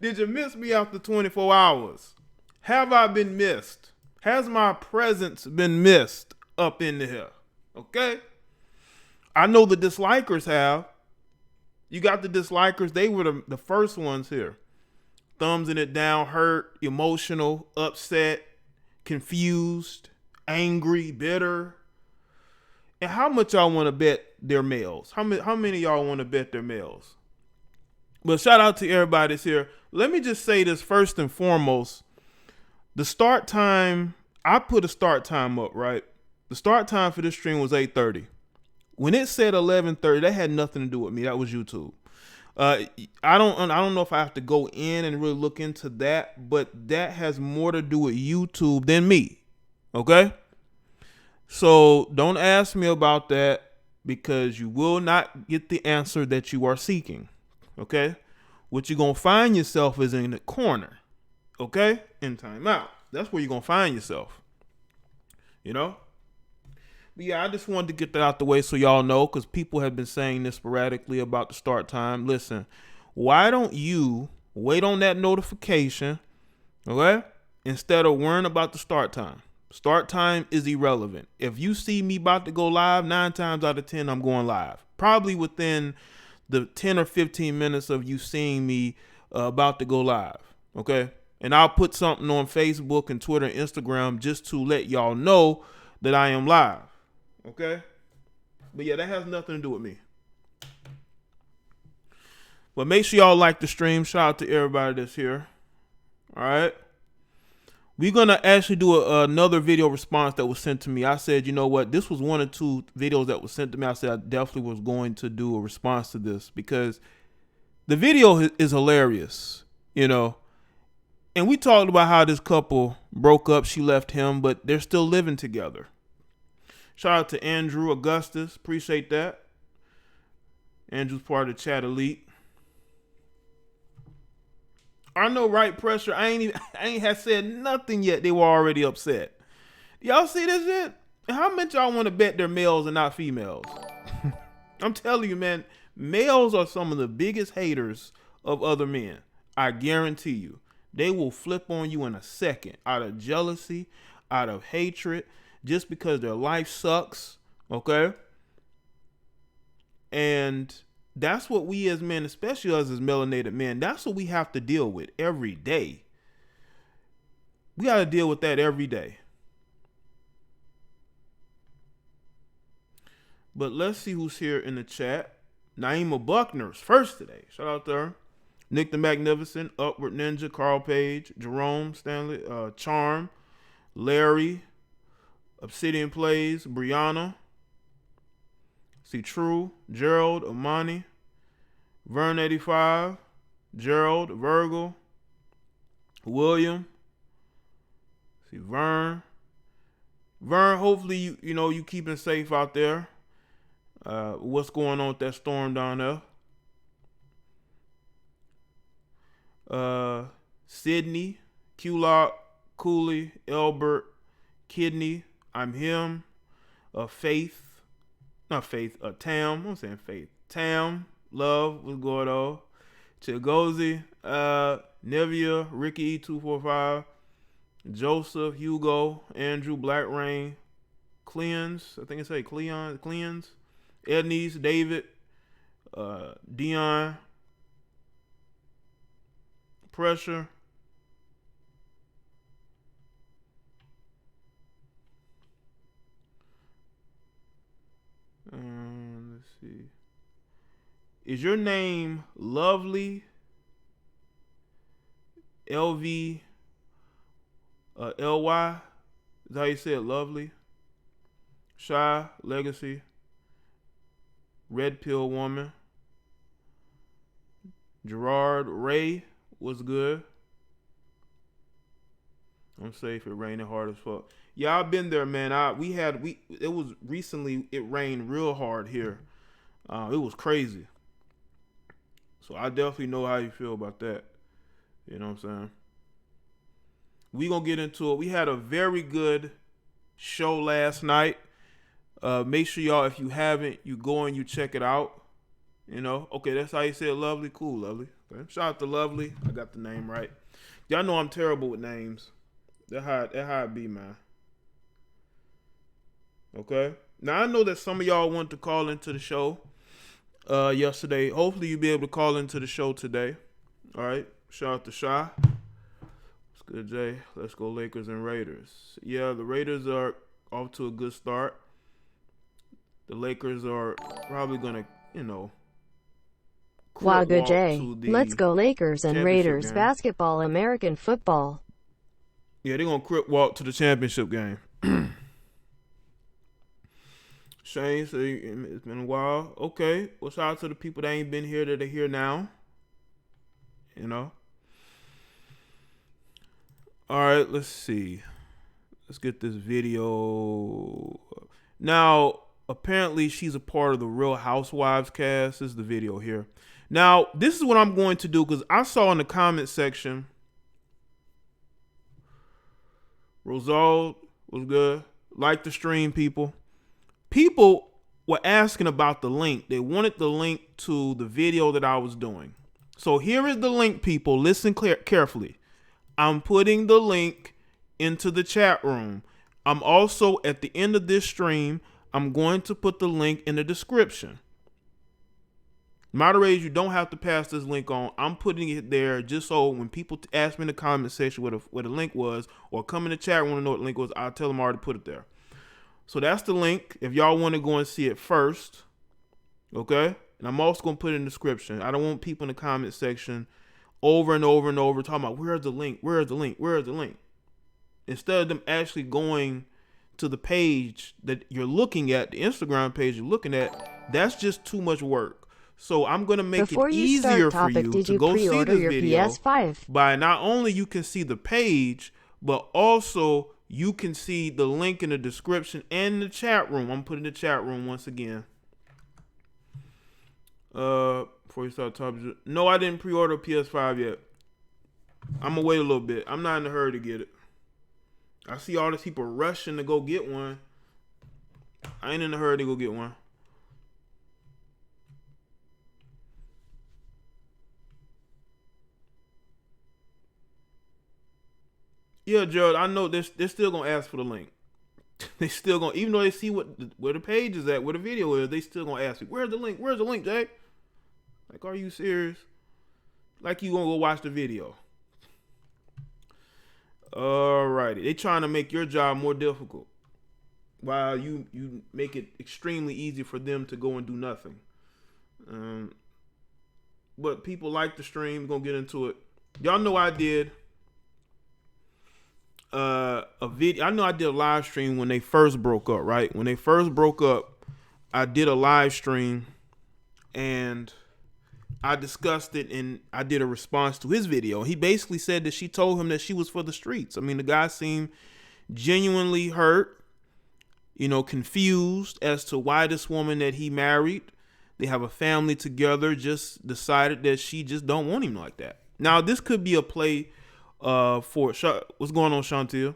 Did you miss me after 24 hours? Have I been missed? Has my presence been missed up in here? Okay? I know the dislikers have. You got the dislikers. They were the first ones here. Thumbsing it down, hurt, emotional, upset, confused, angry, bitter. And how much y'all want to bet their males? How many of y'all want to bet their males? But shout out to everybody that's here. Let me just say this first and foremost. The start time, I put a start time up, right? The start time for this stream was 8:30. When it said 11:30, that had nothing to do with me. That was YouTube. I don't know if I have to go in and really look into that, but that has more to do with YouTube than me. Okay? So don't ask me about that because you will not get the answer that you are seeking. Okay? What you're going to find yourself is in the corner. Okay? In timeout. That's where you're going to find yourself. You know? But yeah, I just wanted to get that out the way so y'all know, because people have been saying this sporadically about the start time. Listen, why don't you wait on that notification, okay, instead of worrying about the start time? Start time is irrelevant. If you see me about to go live, 9 times out of 10, I'm going live. Probably within the 10 or 15 minutes of you seeing me about to go live, okay? And I'll put something on Facebook and Twitter and Instagram just to let y'all know that I am live. Okay? But yeah, that has nothing to do with me. But make sure y'all like the stream. Shout out to everybody that's here. All right? We're going to actually do another video response that was sent to me. I said, you know what? This was 1 or 2 videos that was sent to me. I said I definitely was going to do a response to this because the video is hilarious, you know. And we talked about how this couple broke up. She left him, but they're still living together. Shout out to Andrew Augustus. Appreciate that. Andrew's part of the chat elite. I know, right? Pressure. I ain't had said nothing yet. They were already upset. Y'all see this shit? How much y'all want to bet they're males and not females? I'm telling you, man. Males are some of the biggest haters of other men. I guarantee you. They will flip on you in a second out of jealousy, out of hatred, just because their life sucks, okay? And that's what we as men, especially us as melanated men, that's what we have to deal with every day. We got to deal with that every day. But let's see who's here in the chat. Naima Buckner's first today. Shout out to her. Nick the Magnificent, Upward Ninja, Carl Page, Jerome, Stanley, Charm, Larry, Obsidian Plays, Brianna, see True, Gerald, Amani, Vern 85, Gerald, Virgil, William, see Vern, hopefully you keeping safe out there. What's going on with that storm down there? Sydney, Q-Lock, Cooley, Elbert, Kidney, I'm him, Faith, not Faith, Tam, I'm saying Faith, Tam, Love, what's going on, Chigozi, Nevia, Ricky E245, Joseph, Hugo, Andrew, Black Rain, Cleans, I think it say Cleans, Ednice, David, Dion, Pressure, let's see. Is your name Lovely? LV LY? Is that how you say it? Lovely? Shy Legacy? Red Pill Woman? Gerard Ray was good. I'm safe. It raining hard as fuck. Yeah, I've been there, man. It was recently. It rained real hard here. It was crazy. So I definitely know how you feel about that. You know what I'm saying? We gonna get into it. We had a very good show last night. Make sure y'all, if you haven't, you go and you check it out. You know, okay, that's how you say it, Lovely. Cool, Lovely. Okay. Shout out to Lovely. I got the name right. Y'all know I'm terrible with names. That's how it be, man. Okay. Now I know that some of y'all want to call into the show yesterday. Hopefully you'll be able to call into the show today. All right. Shout out to Shy. What's good, Jay? Let's go Lakers and Raiders. Yeah, the Raiders are off to a good start. The Lakers are probably gonna, Wow, good Jay. Let's go Lakers and Raiders game. basketball, American football. Yeah, they're gonna crip walk to the championship game. Shane said it's been a while. Okay, well, shout out to the people that ain't been here that are here now. You know. All right, let's see. Let's get this video. Now, apparently, she's a part of the Real Housewives cast. This is the video here. Now, this is what I'm going to do because I saw in the comment section. Rosal was good. Like the stream, people. People were asking about the link. They wanted the link to the video that I was doing. So here is the link, people. Listen carefully. I'm putting the link into the chat room. I'm also, at the end of this stream, I'm going to put the link in the description. Moderators, you don't have to pass this link on. I'm putting it there just so when people ask me in the comment section what the link was or come in the chat room to know what the link was, I'll tell them I already put it there. So that's the link if y'all want to go and see it first. Okay? And I'm also going to put it in the description. I don't want people in the comment section over and over and over talking about where's the link, where's the link, where's the link. Instead of them actually going to the page that you're looking at, the Instagram page you're looking at, that's just too much work. So I'm going to make it easier for you to go see this video by not only you can see the page, but also you can see the link in the description and the chat room. I'm putting the chat room once again. Before you start talking, no, I didn't pre-order PS5 yet. I'm gonna wait a little bit. I'm not in a hurry to get it. I see all these people rushing to go get one. I ain't in a hurry to go get one. Yeah, Gerald, I know they're still gonna ask for the link. They still gonna, even though they see where the page is at, where the video is, they still gonna ask me, "Where's the link? Where's the link, Jay?" Like, are you serious? Like you gonna go watch the video? Alrighty, they trying to make your job more difficult, while you make it extremely easy for them to go and do nothing. But people like the stream. We're gonna get into it. Y'all know I did a video. I know I did a live stream when they first broke up, right? When they first broke up, I did a live stream and I discussed it and I did a response to his video. He basically said that she told him that she was for the streets. I mean, the guy seemed genuinely hurt, confused as to why this woman that he married, they have a family together, just decided that she just don't want him like that. Now, this could be a play for what's going on, Chantil?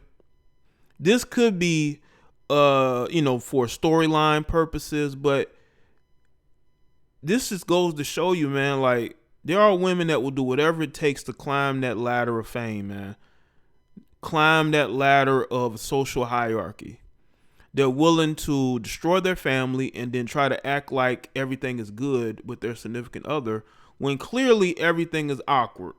This could be for storyline purposes, but this just goes to show you, man, like there are women that will do whatever it takes to climb that ladder of fame, man. Climb that ladder of social hierarchy. They're willing to destroy their family and then try to act like everything is good with their significant other when clearly everything is awkward.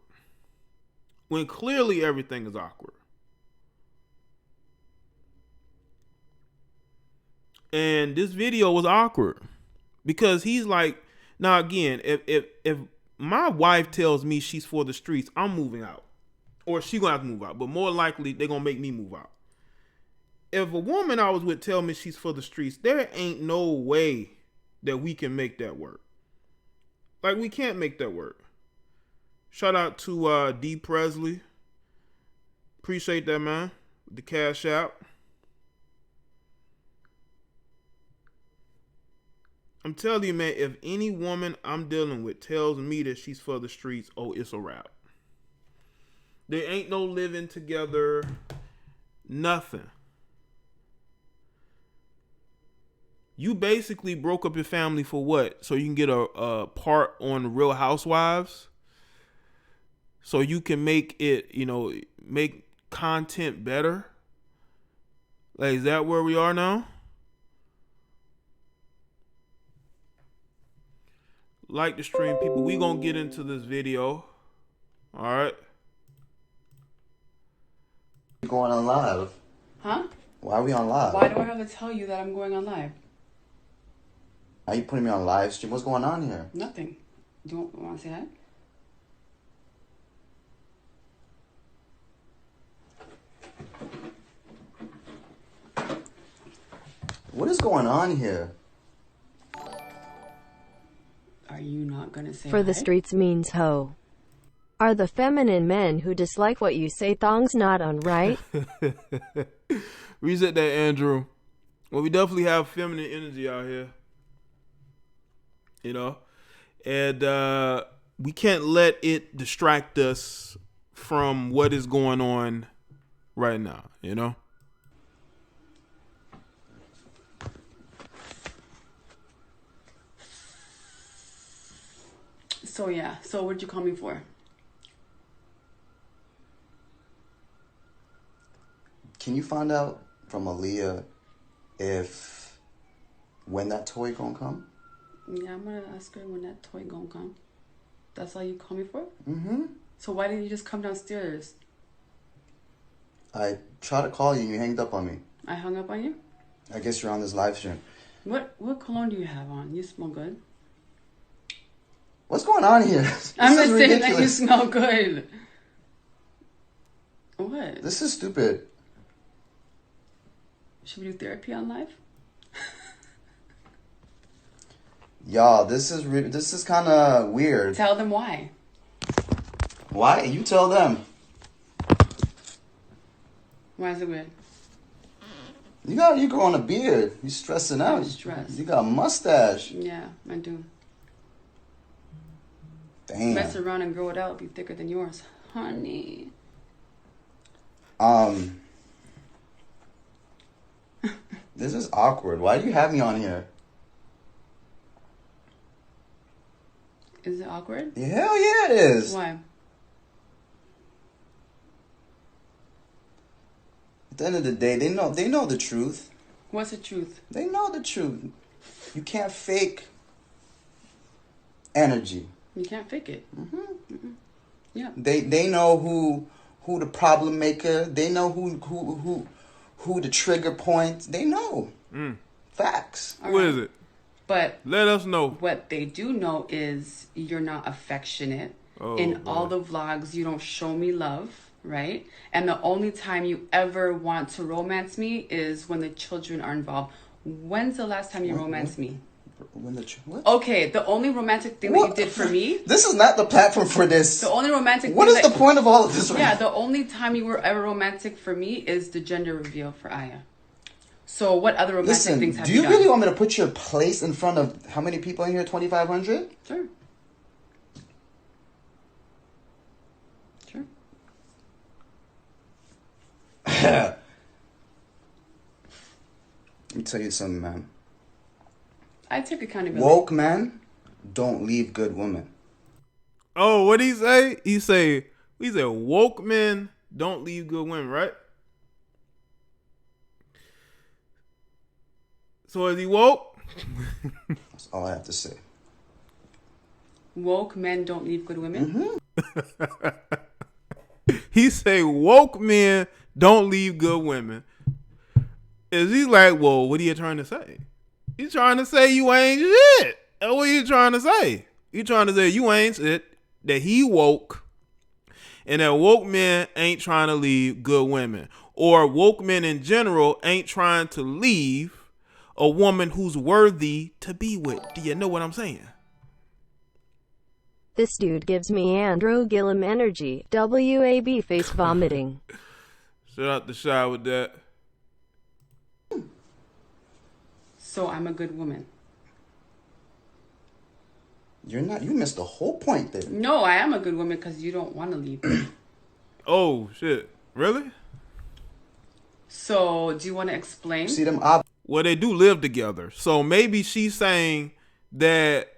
And this video was awkward because he's like, now again, if my wife tells me she's for the streets, I'm moving out, or she gonna have to move out. But more likely, they're gonna make me move out. If a woman I was with tell me she's for the streets, there ain't no way that we can make that work. Like, we can't make that work. Shout out to D Presley. Appreciate that, man. The cash out. I'm telling you, man, if any woman I'm dealing with tells me that she's for the streets, oh, it's a wrap. There ain't no living together, nothing. You basically broke up your family for what? So you can get a part on Real Housewives? So you can make it, make content better? Like, is that where we are now? Like the stream, people. We gonna get into this video. All right. Going on live. Huh? Why are we on live? Why do I have to tell you that I'm going on live? Are you putting me on live stream? What's going on here? Nothing. Do you want to say hi? What is going on here? Are you not going to say For hi? the streets means hoe. Are the feminine men who dislike what you say thongs not on right? Reset that, Andrew. Well, we definitely have feminine energy out here. And we can't let it distract us from what is going on right now, So yeah, so what'd you call me for? Can you find out from Aaliyah when that toy gonna come? Yeah, I'm gonna ask her when that toy gonna come. That's all you call me for? Mm-hmm. So why didn't you just come downstairs? I tried to call you and you hanged up on me. I hung up on you? I guess you're on this live stream. What cologne do you have on? You smell good. What's going on here? I'm This not is saying that you ridiculous. smell good. What? This is stupid. Should we do therapy on live? Y'all, this is kind of weird. Tell them why. Why? You tell them. Why is it weird? You growing a beard. You stressing out. I'm stressed. You got a mustache. Yeah, I do. Damn. Mess around and grow it out, be thicker than yours. Honey. This is awkward. Why do you have me on here? Is it awkward? Hell yeah, it is. Why? At the end of the day, they know the truth. What's the truth? They know the truth. You can't fake energy. You can't fake it. Yeah. They know who the problem maker. They know who the trigger point. They know. Facts. What is it? But Let us know. what they do know is you're not affectionate. Oh, In all boy. the vlogs, you don't show me love, right? And the only time you ever want to romance me is when the children are involved. When's the last time you romanced me? What? Okay, the only romantic thing that you did for me, This is not the platform for this. the only romantic What thing is that, the point of all of this? Yeah, the only time you were ever romantic for me is the gender reveal for Aya. So what other romantic Listen, things have do you you done? really want me to put your place in front of how many people in here? 2,500? Sure. Sure. Let me tell you something, man. I take accountability. Woke men don't leave good women. Oh, what'd he say? He said woke men don't leave good women, right? So is he woke? That's all I have to say. Woke men don't leave good women. He say woke men don't leave good women. Is he like, well, what are you trying to say? You trying to say you ain't shit. That's what you trying to say. You trying to say you ain't shit, that he woke, and that woke men ain't trying to leave good women. Or woke men in general ain't trying to leave a woman who's worthy to be with. Do you know what I'm saying? This dude gives me Andrew Gillum energy. WAB face vomiting. Shout out to Shy with that. So I'm a good woman. You're not. You missed the whole point there. No, I am a good woman because you don't want to leave me. Oh shit! Really? So do you want to explain? See them Well, they do live together. So maybe she's saying that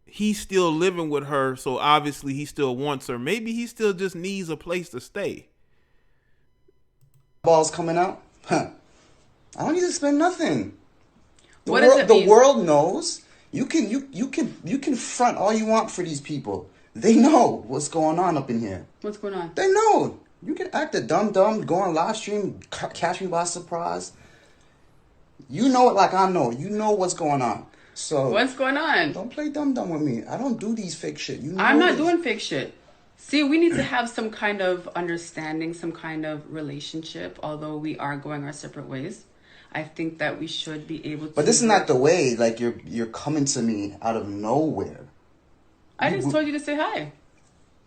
he's still living with her, so obviously he still wants her. Maybe he still just needs a place to stay. Balls coming out? Huh. I don't need to spend nothing. What does it mean? The world knows. You can front all you want for these people. They know what's going on up in here. What's going on? They know. You can act a dumb, go on live stream, catch me by surprise. You know it like I know. You know what's going on. So what's going on? Don't play dumb with me. I don't do these fake shit. You know I'm not doing fake shit. See, we need to have some kind of understanding, some kind of relationship, although we are going our separate ways. I think that we should be able to. But this is not the way. Like you're coming to me out of nowhere. I just told you to say hi.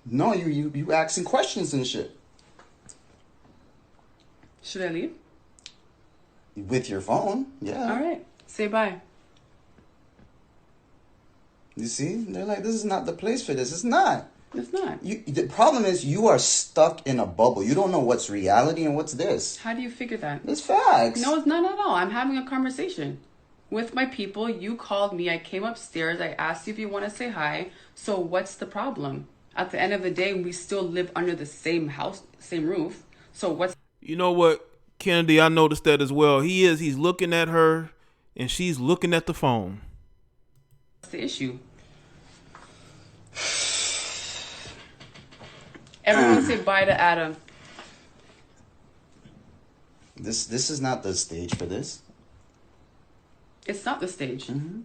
No, you asking questions and shit. Should I leave? With your phone, yeah. All right, say bye. You see, they're like, this is not the place for this. It's not. It's not. The problem is you are stuck in a bubble. You don't know what's reality and what's this. How do you figure that? It's facts. No, it's not at all. I'm having a conversation with my people. You called me. I came upstairs. I asked you if you want to say hi. So what's the problem? At the end of the day, we still live under the same house, same roof. So what's... You know what, Kennedy, I noticed that as well. He's looking at her and she's looking at the phone. What's the issue? Everyone say bye to Adam. This is not the stage for this. It's not the stage. Mm-hmm.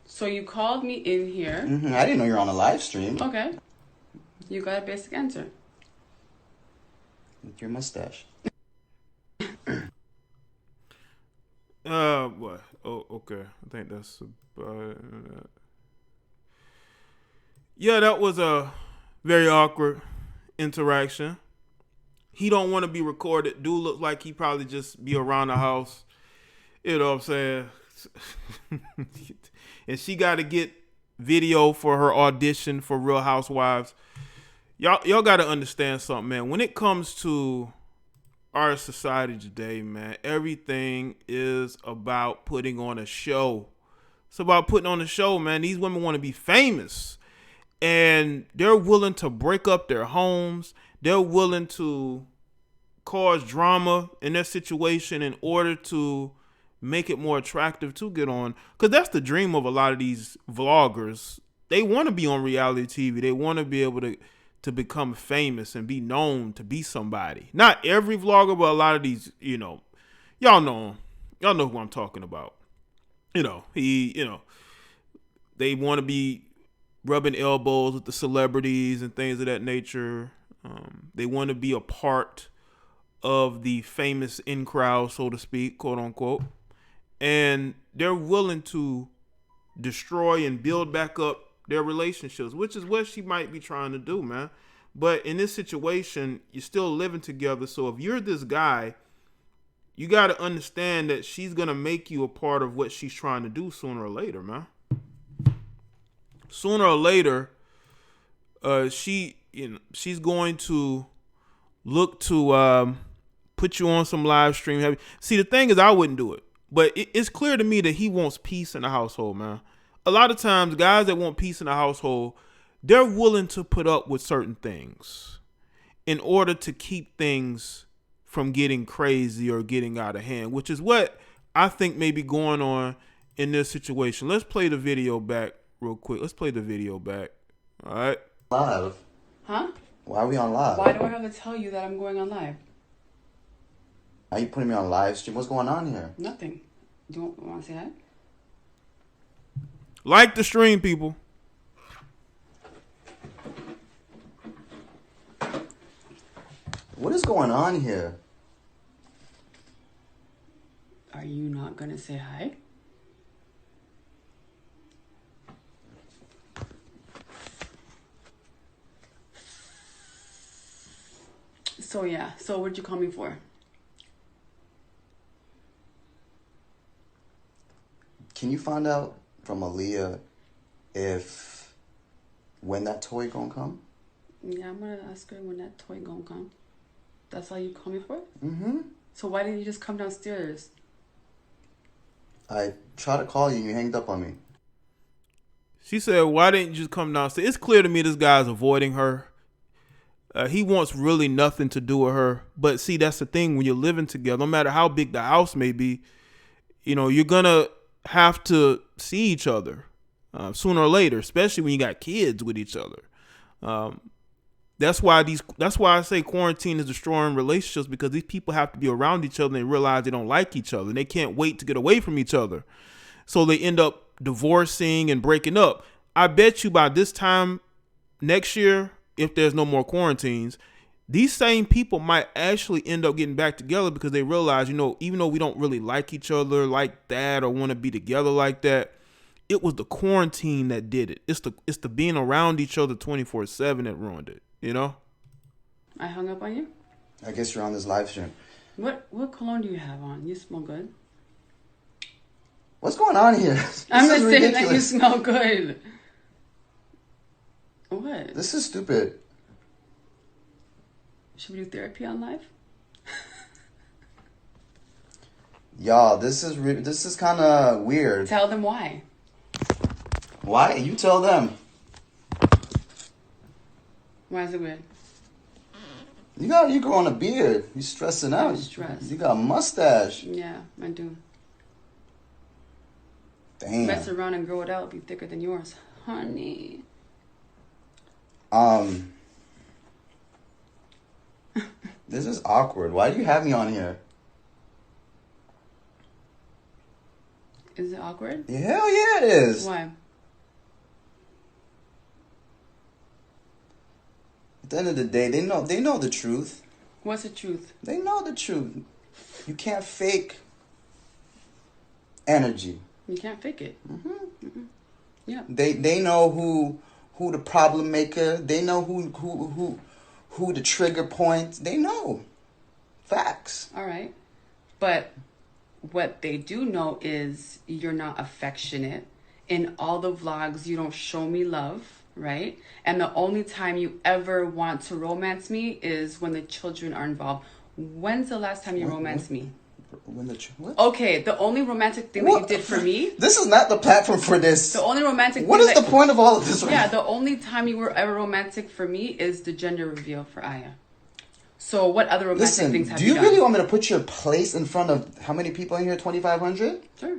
So you called me in here. Mm-hmm. I didn't know you were on a live stream. Okay. You got a basic answer. With your mustache. What? Oh, okay. I think that's about it. Yeah, that was a very awkward interaction. He don't want to be recorded. Dude looks like he probably just be around the house. You know what I'm saying? And she got to get video for her audition for Real Housewives. Y'all got to understand something, man. When it comes to our society today, man, everything is about putting on a show. It's about putting on a show, man. These women want to be famous. And they're willing to break up their homes. They're willing to cause drama in their situation in order to make it more attractive to get on. Because that's the dream of a lot of these vloggers. They want to be on reality TV. They want to be able to become famous and be known to be somebody. Not every vlogger, but a lot of these, y'all know him. Y'all know who I'm talking about. They want to be rubbing elbows with the celebrities and things of that nature. They want to be a part of the famous in crowd, so to speak, quote unquote. And they're willing to destroy and build back up their relationships, which is what she might be trying to do, man. But in this situation, you're still living together. So if you're this guy, you got to understand that she's going to make you a part of what she's trying to do sooner or later, man. Sooner or later, she's going to look to put you on some live stream. See, the thing is, I wouldn't do it, but it's clear to me that he wants peace in the household, man. A lot of times, guys that want peace in the household, they're willing to put up with certain things in order to keep things from getting crazy or getting out of hand, which is what I think may be going on in this situation. Let's play the video back real quick. Let's play the video back. All right. Live. Huh? Why are we on live? Why do I have to tell you that I'm going on live? Are you putting me on live stream? What's going on here? Nothing. Do you want to say that? Like the stream, people. What is going on here? Are you not going to say hi? So yeah, so what'd you call me for? Can you find out from Aaliyah when that toy gonna come? Yeah, I'm gonna ask her when that toy gonna come. That's all you call me for? Mm-hmm. So why didn't you just come downstairs? I tried to call you and you hanged up on me. She said, why didn't you just come downstairs? It's clear to me this guy's avoiding her. He wants really nothing to do with her. But see, that's the thing. When you're living together, no matter how big the house may be, you know, you're going to have to see each other sooner or later, especially when you got kids with each other. That's why I say quarantine is destroying relationships, because these people have to be around each other and realize they don't like each other. And they can't wait to get away from each other. So they end up divorcing and breaking up. I bet you by this time next year, if there's no more quarantines, these same people might actually end up getting back together, because they realize, you know, even though we don't really like each other like that or want to be together like that, it was the quarantine that did it. It's the being around each other 24/7 that ruined it, you know? I hung up on you? I guess you're on this live stream. What cologne do you have on? You smell good. What's going on here? I'm just saying that you smell good. What? This is stupid. Should we do therapy on live? Y'all, this is kind of weird. Tell them why. Why? You tell them. Why is it weird? You growing a beard. You stressing out. I'm stressed. You got a mustache. Yeah, I do. Damn. Mess around and grow it out, it'll be thicker than yours. Honey. This is awkward. Why do you have me on here? Is it awkward? Hell yeah, it is. Why? At the end of the day, they know the truth. What's the truth? They know the truth. You can't fake energy. You can't fake it. Yeah. They know who the problem maker. They know who the trigger point. They know. Facts. All right. But what they do know is you're not affectionate. In all the vlogs, you don't show me love, right? And the only time you ever want to romance me is when the children are involved. When's the last time you romanced me? What? Okay, the only romantic thing that you did for me. This is not the platform for this. The only romantic What thing is the point of all of this? Yeah, the only time you were ever romantic for me is the gender reveal for Aya. So what other romantic things have do you you done? really want me to put your place in front of how many people in here? 2,500? Sure.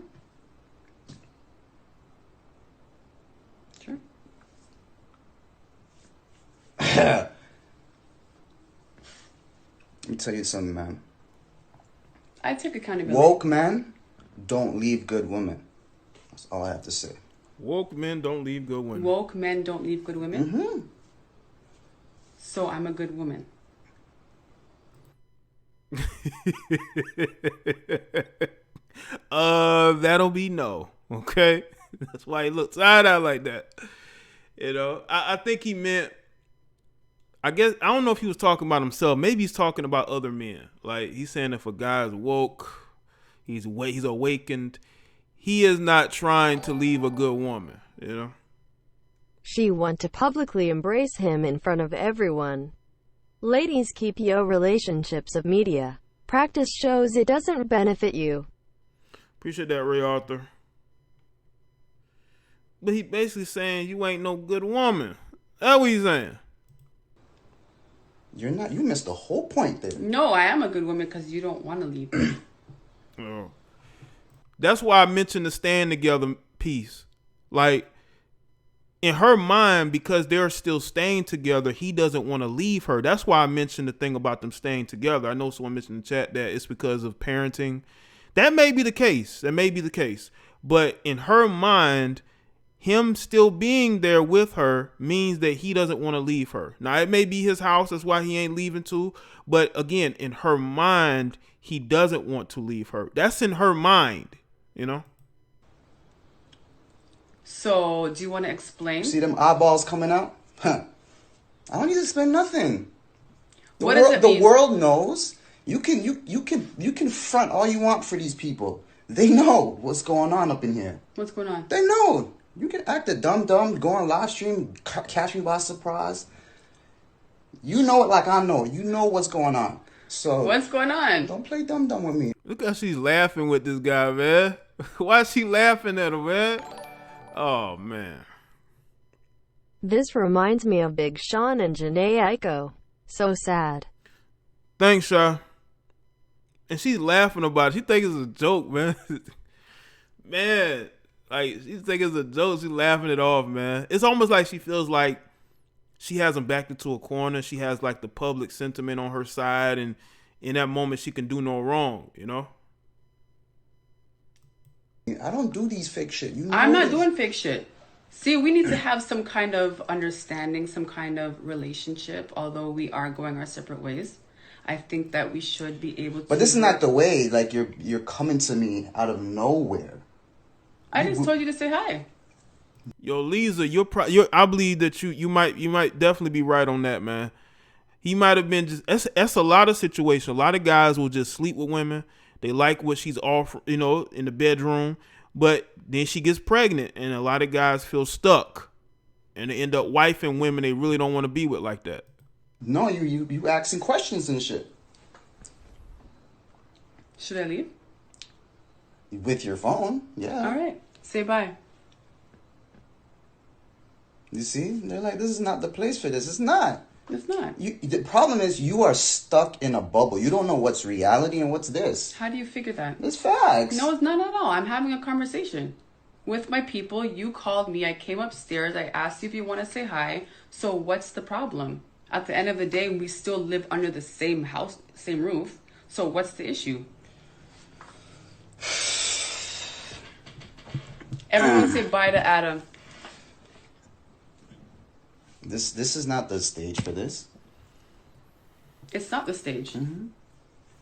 Let me tell you something, man. I take accountability. Woke men don't leave good women. That's all I have to say. Woke men don't leave good women. Woke men don't leave good women? Mm-hmm. So I'm a good woman. That'll be no. Okay? That's why he looked side out like that. You know, I think he meant, I guess, I don't know if he was talking about himself. Maybe he's talking about other men. Like, he's saying if a guy's woke, he's awakened, he is not trying to leave a good woman, you know? She want to publicly embrace him in front of everyone. Ladies, keep your relationships of media. Practice shows it doesn't benefit you. Appreciate that, Ray Arthur. But he basically saying you ain't no good woman. That's what he's saying. You're not. You missed the whole point there. No, I am a good woman because you don't want to leave me. Oh. That's why I mentioned the stand together piece. Like, in her mind, because they're still staying together, he doesn't want to leave her. That's why I mentioned the thing about them staying together. I know someone mentioned in the chat that it's because of parenting. That may be the case. But in her mind, him still being there with her means that he doesn't want to leave her. Now, it may be his house. That's why he ain't leaving too. But again, in her mind, he doesn't want to leave her. That's in her mind, you know? So, do you want to explain? See them eyeballs coming out? Huh. I don't need to explain nothing. What does it mean? The world knows. You can front all you want for these people. They know what's going on up in here. What's going on? They know. You can act a dumb, go on live stream, catch me by surprise. You know it like I know. You know what's going on. So What's going on? don't play dumb with me. Look how she's laughing with this guy, man. Why is she laughing at him, man? Oh, man. This reminds me of Big Sean and Janae Aiko. So sad. Thanks, Sha. And she's laughing about it. She thinks it's a joke, man. Man, like, she thinks it's a joke. She's laughing it off, man. It's almost like she feels like she hasn't backed into a corner. She has, like, the public sentiment on her side. And in that moment, she can do no wrong, you know? I don't do these fake shit. You know I'm not this. doing fake shit. See, we need to have some kind of understanding, some kind of relationship, although we are going our separate ways. I think that we should be able to... But this is not the way. Like, you're coming to me out of nowhere. I just told you to say hi. Yo, Lisa, I believe that you might definitely be right on that, man. He might have been just... That's a lot of situations. A lot of guys will just sleep with women. They like what she's offering, you know, in the bedroom. But then she gets pregnant, and a lot of guys feel stuck, and they end up wifing women they really don't want to be with like that. No, you asking questions and shit. Should I leave? With your phone, yeah. All right. Say bye. You see? They're like, this is not the place for this. It's not. It's not. The problem is you are stuck in a bubble. You don't know what's reality and what's this. How do you figure that? It's facts. No, it's not at all. I'm having a conversation with my people. You called me. I came upstairs. I asked you if you want to say hi. So what's the problem? At the end of the day, we still live under the same house, same roof. So what's the issue? Everyone say bye to Adam. This is not the stage for this. It's not the stage. Mm-hmm.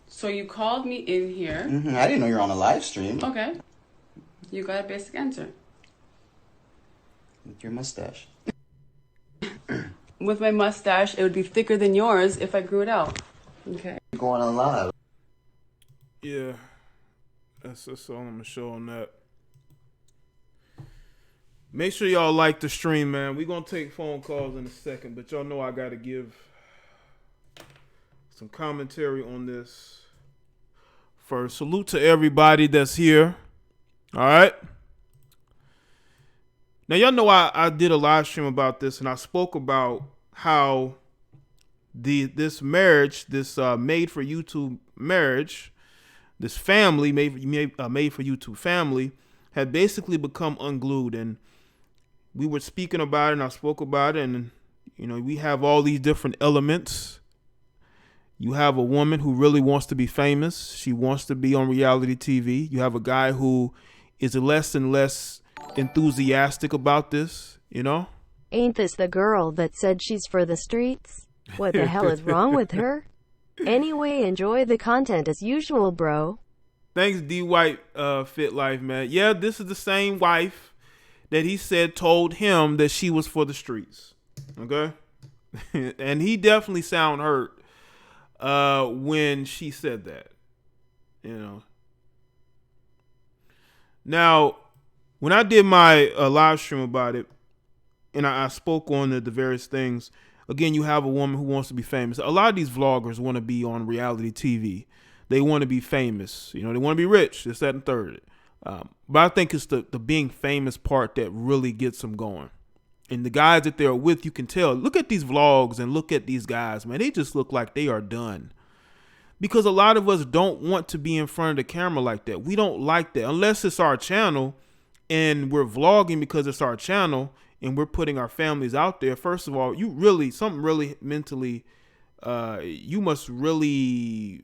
So you called me in here. Mm-hmm. I didn't know you were on a live stream. Okay. You got a basic answer. With your mustache. With my mustache, it would be thicker than yours if I grew it out. Okay. You're going on live. Yeah. That's all I'm going to show on that. Make sure y'all like the stream, man. We're going to take phone calls in a second, but y'all know I got to give some commentary on this first. Salute to everybody that's here. All right. Now, y'all know I did a live stream about this, and I spoke about how this marriage, this made for YouTube marriage, this family made for YouTube family, had basically become unglued. And we were speaking about it, and I spoke about it, and you know, we have all these different elements. You have a woman who really wants to be famous. She wants to be on reality TV. You have a guy who is less and less enthusiastic about this, you know? Ain't this the girl that said she's for the streets? What the hell is wrong with her? Anyway, enjoy the content as usual, bro. Thanks, D White Fit Life, man. Yeah, this is the same wife that he said told him that she was for the streets. Okay? And he definitely sound hurt when she said that. You know. Now, when I did my live stream about it, and I spoke on the various things, again, you have a woman who wants to be famous. A lot of these vloggers want to be on reality TV. They want to be famous. You know, they want to be rich, this, that, and third. But I think it's the being famous part that really gets them going. And the guys that they're with, you can tell. Look at these vlogs and look at these guys, man. They just look like they are done. Because a lot of us don't want to be in front of the camera like that. We don't like that. Unless it's our channel and we're vlogging because it's our channel and we're putting our families out there. First of all, you really, something really mentally, you must really,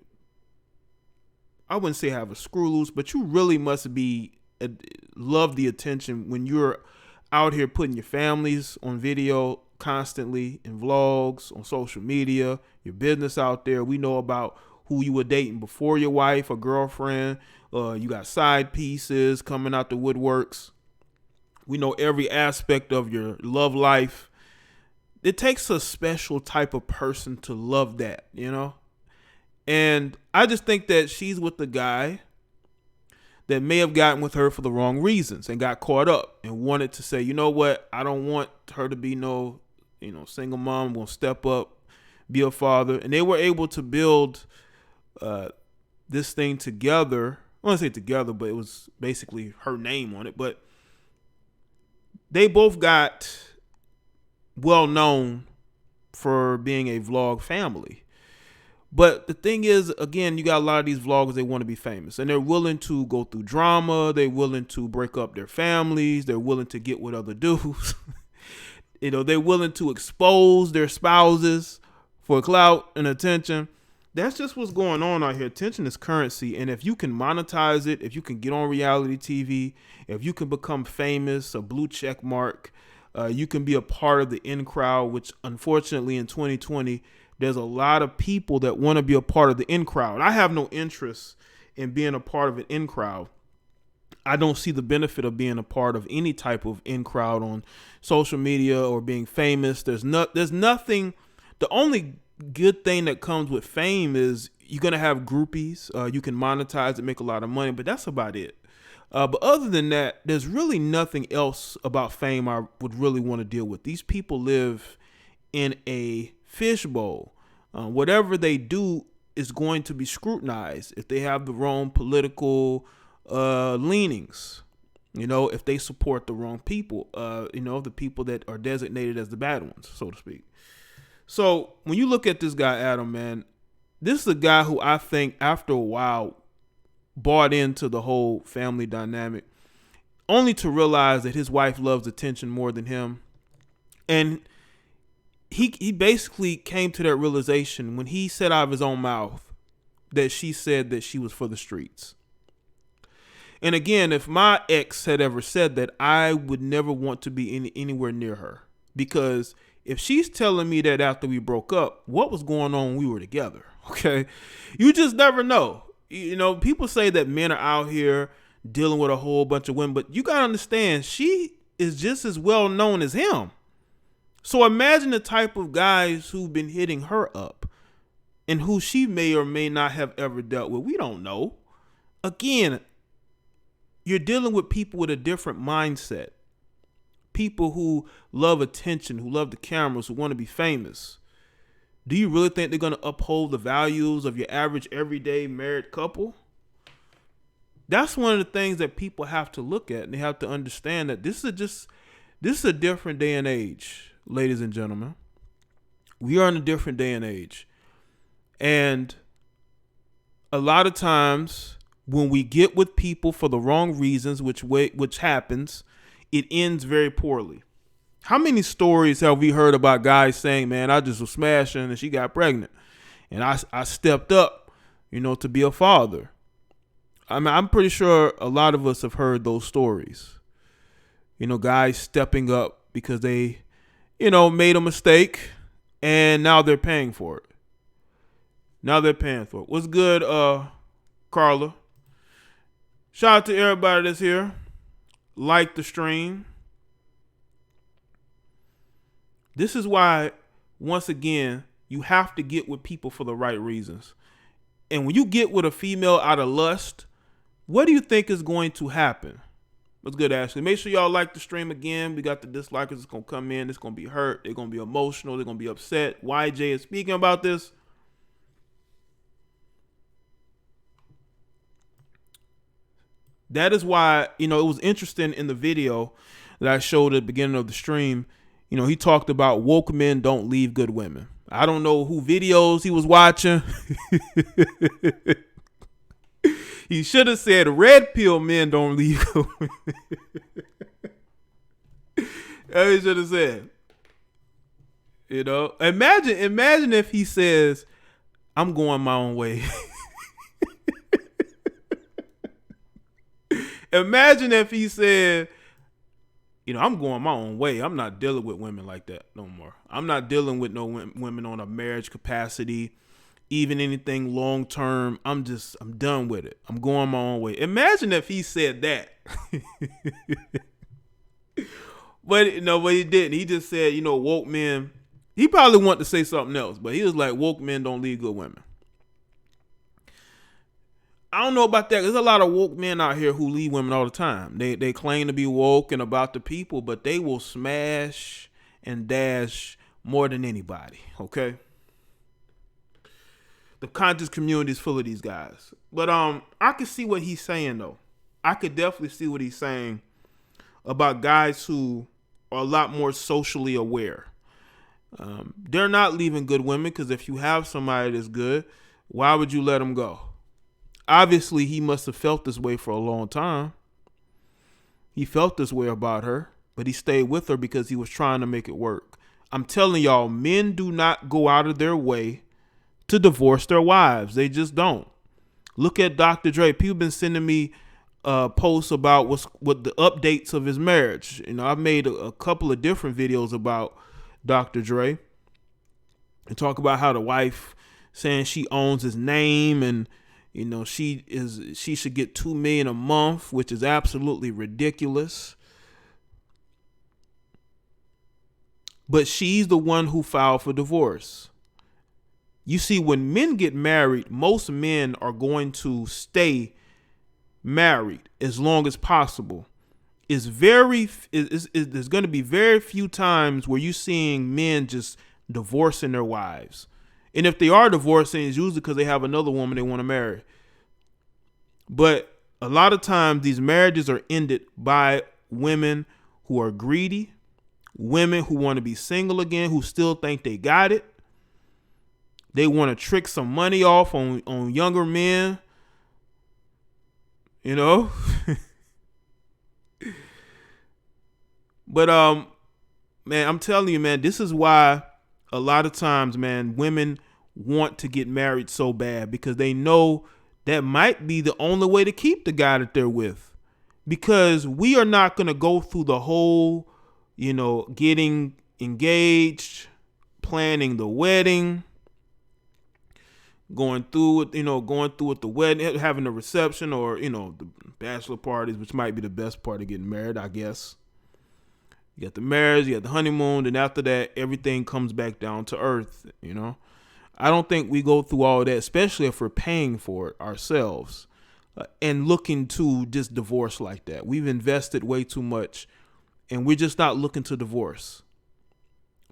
I wouldn't say have a screw loose, but you really must love the attention when you're out here putting your families on video constantly, in vlogs, on social media, your business out there. We know about who you were dating before your wife or girlfriend. You got side pieces coming out the woodworks. We know every aspect of your love life. It takes a special type of person to love that, you know? And I just think that she's with the guy that may have gotten with her for the wrong reasons and got caught up and wanted to say, you know what? I don't want her to be no, single mom. I'm going to step up, be a father. And they were able to build this thing together. I want to say together, but it was basically her name on it. But they both got well known for being a vlog family. But the thing is, again, you got a lot of these vloggers, they want to be famous, and they're willing to go through drama. They're willing to break up their families. They're willing to get with other dudes. They're willing to expose their spouses for clout and attention. That's just what's going on out here. Attention is currency. And if you can monetize it, if you can get on reality TV, if you can become famous, a blue check mark, you can be a part of the in crowd, which unfortunately in 2020, there's a lot of people that want to be a part of the in crowd. I have no interest in being a part of an in crowd. I don't see the benefit of being a part of any type of in crowd on social media or being famous. There's nothing. The only good thing that comes with fame is you're going to have groupies. You can monetize and make a lot of money, but that's about it. But other than that, there's really nothing else about fame I would really want to deal with. These people live in a fishbowl. Whatever they do is going to be scrutinized if they have the wrong political leanings, if they support the wrong people, the people that are designated as the bad ones, so to speak. So when you look at this guy, Adam, man, this is a guy who I think after a while bought into the whole family dynamic, only to realize that his wife loves attention more than him. And he basically came to that realization when he said out of his own mouth that she said that she was for the streets. And again, if my ex had ever said that, I would never want to be anywhere near her, because if she's telling me that after we broke up, what was going on when we were together? Okay. You just never know. People say that men are out here dealing with a whole bunch of women, but you got to understand, she is just as well known as him. So imagine the type of guys who've been hitting her up and who she may or may not have ever dealt with. We don't know. Again, you're dealing with people with a different mindset. People who love attention, who love the cameras, who want to be famous. Do you really think they're going to uphold the values of your average everyday married couple? That's one of the things that people have to look at, and they have to understand that this is a different day and age, ladies and gentlemen. We are in a different day and age. And a lot of times when we get with people for the wrong reasons, which happens, it ends very poorly. How many stories have we heard about guys saying, man, I just was smashing and she got pregnant and I stepped up, to be a father? I mean, I'm pretty sure a lot of us have heard those stories. Guys stepping up because they, made a mistake and now they're paying for it. What's good, Carla? Shout out to everybody that's here. Like the stream. This is why, once again, you have to get with people for the right reasons. And when you get with a female out of lust, what do you think is going to happen? What's good, Ashley? Make sure y'all like the stream again. We got the dislikers that's going to come in. It's going to be hurt. They're going to be emotional. They're going to be upset. YJ is speaking about this. That is why, it was interesting in the video that I showed at the beginning of the stream. He talked about woke men don't leave good women. I don't know who videos he was watching. He should have said red pill men don't leave good women. That's what he should have said. Imagine if he says, I'm going my own way. Imagine if he said, I'm going my own way. I'm not dealing with women like that no more. I'm not dealing with no women on a marriage capacity, even anything long term. I'm done with it. I'm going my own way. Imagine if he said that. But he didn't. He just said, woke men. He probably wanted to say something else, but he was like, woke men don't leave good women. I don't know about that. There's a lot of woke men out here who leave women all the time. They claim to be woke and about the people, but they will smash and dash more than anybody, okay? The conscious community is full of these guys. But I could see what he's saying though. I could definitely see what he's saying about guys who are a lot more socially aware. They're not leaving good women because if you have somebody that's good, why would you let them go? Obviously, he must have felt this way for a long time. He felt this way about her, but he stayed with her because he was trying to make it work. I'm telling y'all, men do not go out of their way to divorce their wives. They just don't. Look at Dr. Dre. People been sending me posts about what the updates of his marriage. You know, I've made a couple of different videos about Dr. Dre and talk about how the wife saying she owns his name and you know she should get $2 million a month, which is absolutely ridiculous. But she's the one who filed for divorce. You see, when men get married, most men are going to stay married as long as possible. There's going to be very few times where you're seeing men just divorcing their wives. And if they are divorcing, it's usually because they have another woman they want to marry. But a lot of times these marriages are ended by women who are greedy, women who want to be single again, who still think they got it. They want to trick some money off on younger men. You know? But man, I'm telling you, man, this is why a lot of times, man, women want to get married so bad because they know that might be the only way to keep the guy that they're with. Because we are not going to go through the whole, you know, getting engaged, planning the wedding, going through it the wedding, having a reception or, you know, the bachelor parties, which might be the best part of getting married, I guess. You got the marriage, you got the honeymoon, and after that, everything comes back down to earth, you know. I don't think we go through all that, especially if we're paying for it ourselves and looking to just divorce like that. We've invested way too much, and we're just not looking to divorce.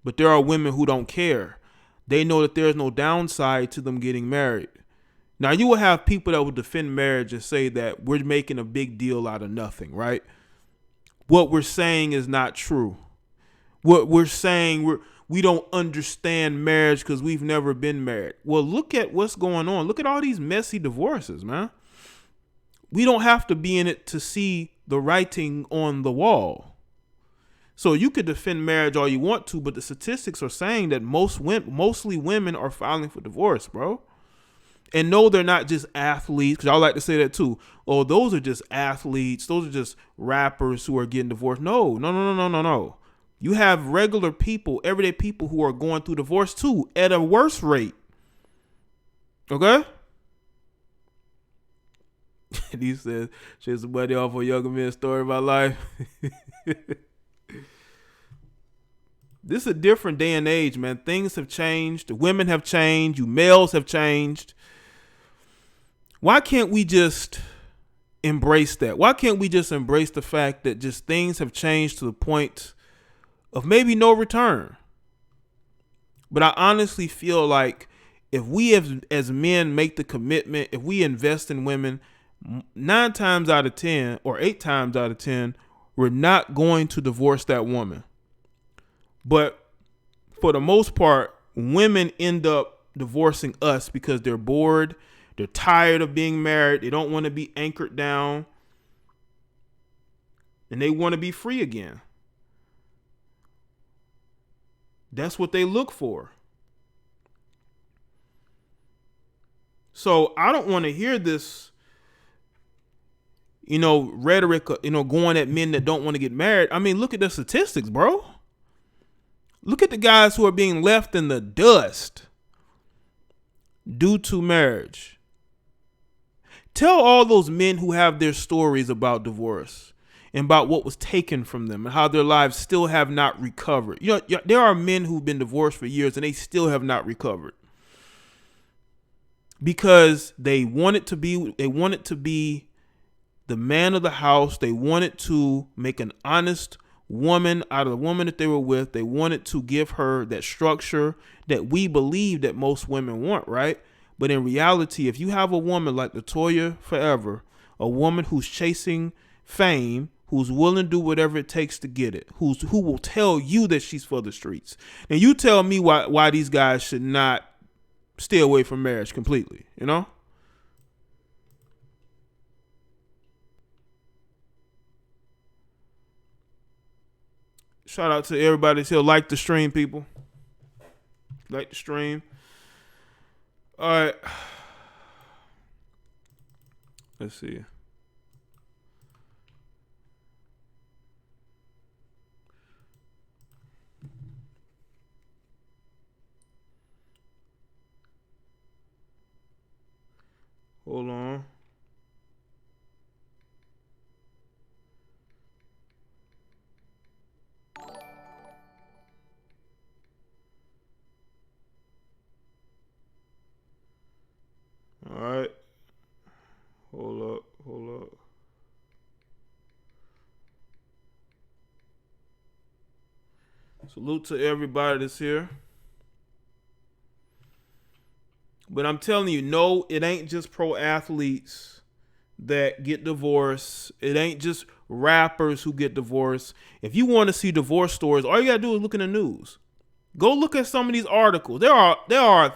But there are women who don't care. They know that there's no downside to them getting married. Now, you will have people that will defend marriage and say that we're making a big deal out of nothing, right? What we're saying is not true. What we're saying, we don't understand marriage because we've never been married. Well, look at what's going on. Look at all these messy divorces, man. We don't have to be in it to see the writing on the wall. So you could defend marriage all you want to, but the statistics are saying that mostly women are filing for divorce, bro. And no, they're not just athletes, because I like to say that too. Oh, those are just athletes. Those are just rappers who are getting divorced. No. You have regular people, everyday people who are going through divorce too at a worse rate. Okay? And he says, share somebody off a younger man's story about life. This is a different day and age, man. Things have changed. The women have changed. You males have changed. Why can't we just embrace that? Why can't we just embrace the fact that just things have changed to the point of maybe no return? But I honestly feel like if we as men make the commitment, if we invest in women, 9 times out of 10 or 8 times out of 10, we're not going to divorce that woman. But for the most part, women end up divorcing us because they're bored. They're tired of being married. They don't want to be anchored down. And they want to be free again. That's what they look for. So I don't want to hear this, rhetoric, going at men that don't want to get married. I mean, look at the statistics, bro. Look at the guys who are being left in the dust due to marriage. Tell all those men who have their stories about divorce and about what was taken from them and how their lives still have not recovered. There are men who've been divorced for years and they still have not recovered because they wanted to be the man of the house. They wanted to make an honest woman out of the woman that they were with. They wanted to give her that structure that we believe that most women want, right? But in reality, if you have a woman like Latoya Forever, a woman who's chasing fame, who's willing to do whatever it takes to get it, who will tell you that she's for the streets, and you tell me why these guys should not stay away from marriage completely, you know? Shout out to everybody that's here. Like the stream, people. Like the stream. All right. Let's see. Hold on. All right. Hold up. Salute to everybody that's here. But I'm telling you, no, it ain't just pro athletes that get divorced. It ain't just rappers who get divorced. If you want to see divorce stories, all you gotta do is look in the news. Go look at some of these articles. There are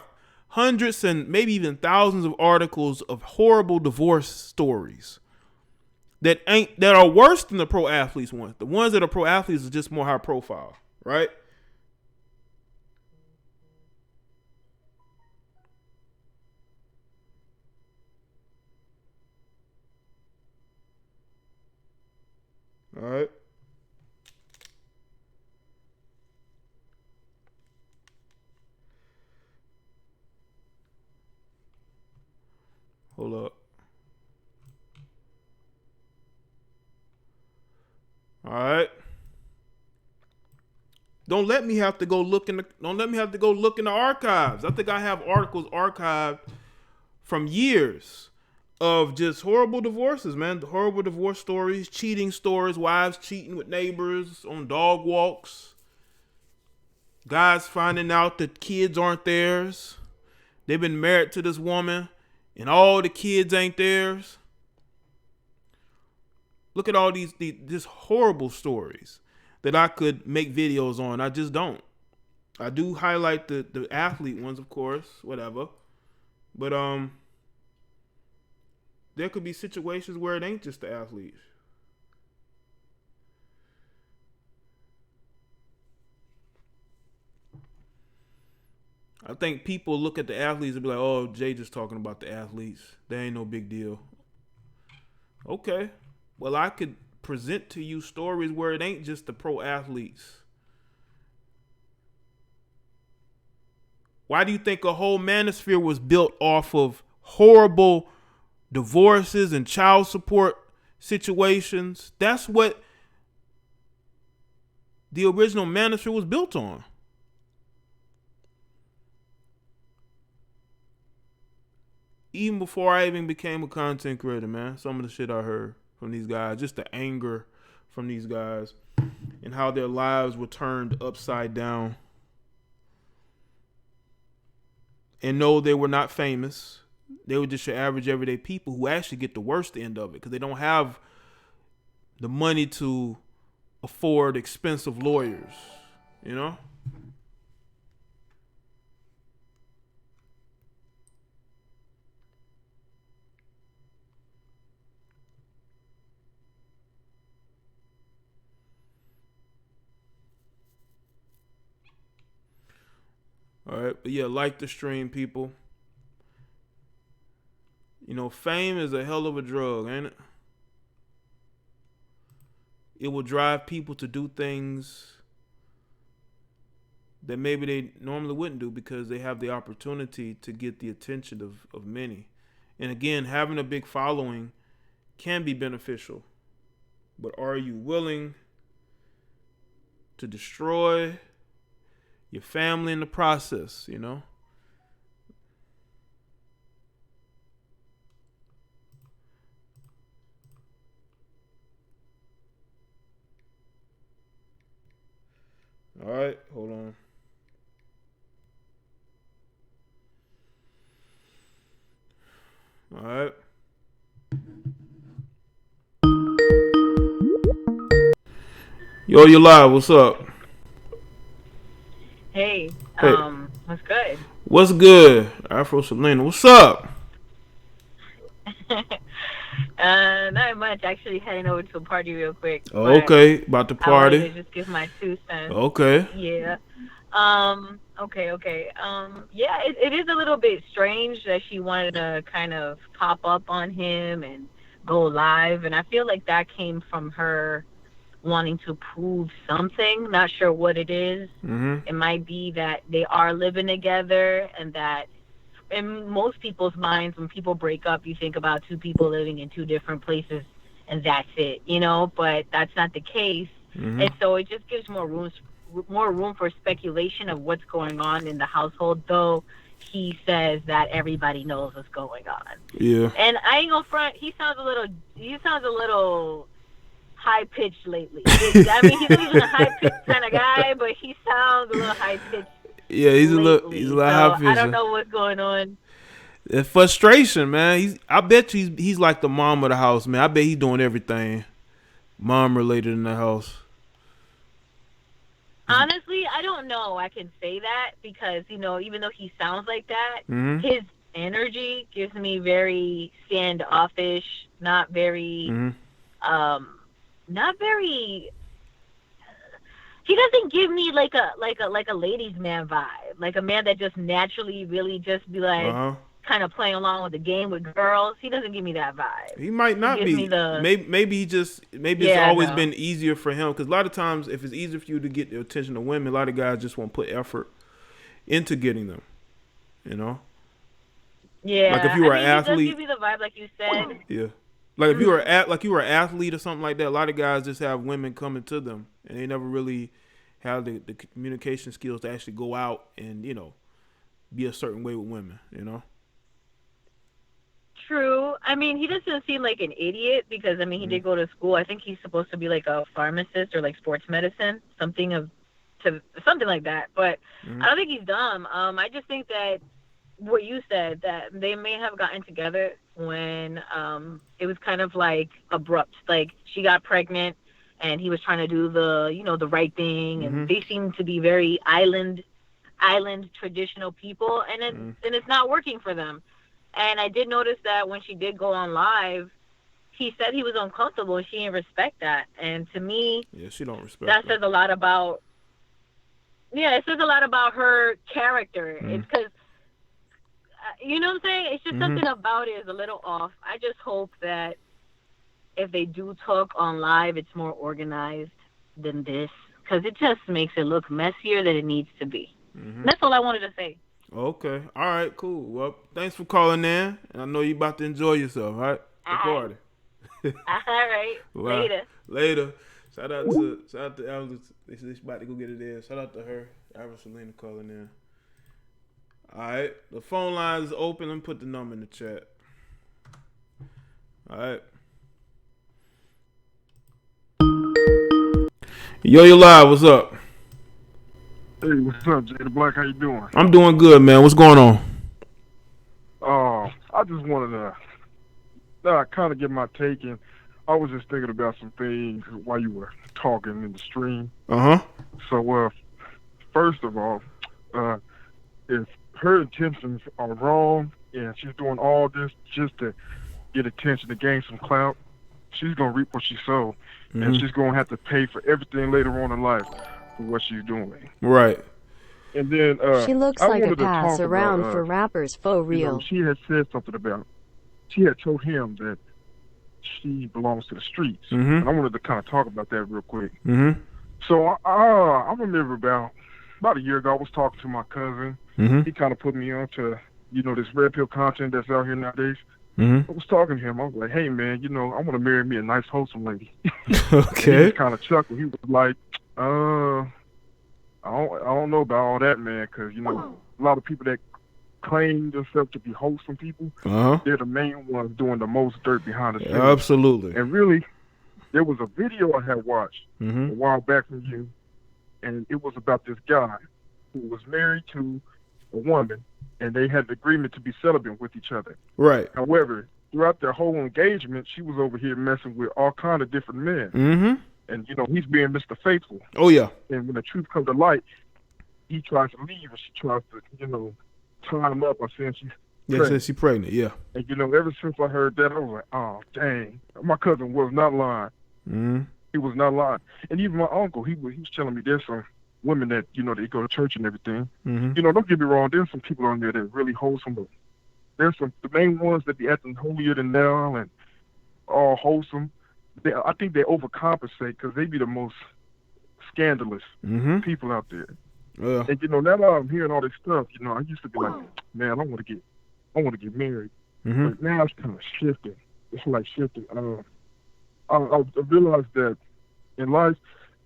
hundreds and maybe even thousands of articles of horrible divorce stories that are worse than the pro athletes ones. The ones that are pro athletes are just more high profile, right? All right. Hold up. All right. Don't let me have to go look in the archives. I think I have articles archived from years of just horrible divorces, man. Horrible divorce stories, cheating stories, wives cheating with neighbors on dog walks, guys finding out that kids aren't theirs. They've been married to this woman and all the kids ain't theirs. Look at all these horrible stories that I could make videos on. I just don't. I do highlight the athlete ones, of course, whatever. But there could be situations where it ain't just the athletes. I think people look at the athletes and be like, oh, Jay just talking about the athletes. That ain't no big deal. Okay. Well, I could present to you stories where it ain't just the pro athletes. Why do you think a whole manosphere was built off of horrible divorces and child support situations? That's what the original manosphere was built on. Even before I even became a content creator, man, some of the shit I heard from these guys, just the anger from these guys and how their lives were turned upside down. And no, they were not famous. They were just your average everyday people who actually get the worst end of it because they don't have the money to afford expensive lawyers, you know? All right, but yeah, like the stream, people. You know, fame is a hell of a drug, ain't it? It will drive people to do things that maybe they normally wouldn't do because they have the opportunity to get the attention of many. And again, having a big following can be beneficial. But are you willing to destroy your family in the process, you know? All right, hold on. All right. Yo, you live. What's up? Hey, Hey, what's good? what's good? Afro Selena, what's up? Not much. Actually, heading over to a party real quick, Oh, but okay, about the I wanted party. to just give my 2 cents. Okay. Yeah. Okay. Yeah, it is a little bit strange that she wanted to kind of pop up on him and go live, and I feel like that came from her wanting to prove something. Not sure what it is. It might be that they are living together, and that in most people's minds, when people break up, you think about two people living in two different places, and that's it, But that's not the case, and so it just gives more room for speculation of what's going on in the household. Though he says that everybody knows what's going on, Yeah. and I ain't gonna front. He sounds a little high pitched lately. I mean, he's not even a high pitched kind of guy, but he sounds a little high pitched. Yeah, he's a little So high I pitched. don't know what's going on. It's frustration, man. I bet you he's like the mom of the house, man. I bet he's doing everything mom related in the house. Honestly, I don't know. I can say that because, even though he sounds like that, his energy gives me very standoffish, not very, not very. He doesn't give me like a ladies' man vibe, like a man that just naturally really just be like kind of playing along with the game with girls. He doesn't give me that vibe. He might not be. Maybe it's always been easier for him, because a lot of times if it's easier for you to get the attention of women, a lot of guys just won't put effort into getting them. Yeah. Like if you were an athlete, he does give me the vibe, like you said. Yeah. Like if you were an athlete or something like that, a lot of guys just have women coming to them, and they never really have the communication skills to actually go out and be a certain way with women. True. I mean, he doesn't seem like an idiot because, he did go to school. I think he's supposed to be like a pharmacist or like sports medicine, something like that. But I don't think he's dumb. I just think that what you said, that they may have gotten together when it was kind of like abrupt. Like she got pregnant and he was trying to do the right thing, and they seem to be very island traditional people, and it's not working for them. And I did notice that when she did go on live, he said he was uncomfortable and she didn't respect that. And to me, she don't respect that. Says a lot about, it says a lot about her character. It's because, you know what I'm saying? It's just something about it is a little off. I just hope that if they do talk on live, it's more organized than this, because it just makes it look messier than it needs to be. That's all I wanted to say. Okay. All right, cool. Well, thanks for calling in. And I know you're about to enjoy yourself, all right? The party. All right. Well, later. Shout out to Alice. She's about to go get it in. Shout out to her. Ira Selena calling in. All right. The phone line is open. Let me put the number in the chat. All right. Yo, you live. What's up? Hey, what's up, Jay the Black? How you doing? I'm doing good, man. What's going on? I just wanted to kind of get my take, and I was just thinking about some things while you were talking in the stream. So, first of all, if her intentions are wrong and she's doing all this just to get attention, to gain some clout, she's going to reap what she sowed, and she's going to have to pay for everything later on in life for what she's doing. Right. And then she looks like a pass around for rappers for real. She had said something about, she had told him that she belongs to the streets. And I wanted to kind of talk about that real quick. So I remember about a year ago, I was talking to my cousin. He kind of put me on to, this red pill content that's out here nowadays. I was talking to him. I was like, hey, man, I want to marry me a nice, wholesome lady. Okay. He kind of chuckled. He was like, I don't know about all that, man, because, a lot of people that claim themselves to be wholesome people, they're the main ones doing the most dirt behind the scenes. Absolutely. And really, there was a video I had watched a while back from you, and it was about this guy who was married to a woman, and they had the agreement to be celibate with each other. Right. However, throughout their whole engagement, she was over here messing with all kind of different men. Mm-hmm. And, he's being Mr. Faithful. Oh, yeah. And when the truth comes to light, he tries to leave, and she tries to, tie him up by saying she's pregnant. Says she's pregnant, yeah. And, ever since I heard that, I was like, oh, dang. My cousin was not lying. Mm-hmm. He was not lying. And even my uncle, he was telling me there's some women that, they go to church and everything. Mm-hmm. Don't get me wrong, there's some people on there that are really wholesome, but there's the main ones that be acting holier than thou and all wholesome. I think they overcompensate because they be the most scandalous people out there. Yeah. And now that I'm hearing all this stuff, I used to be like, man, I want to get married. Mm-hmm. But now it's kind of shifting. It's like shifting. I realized that in life,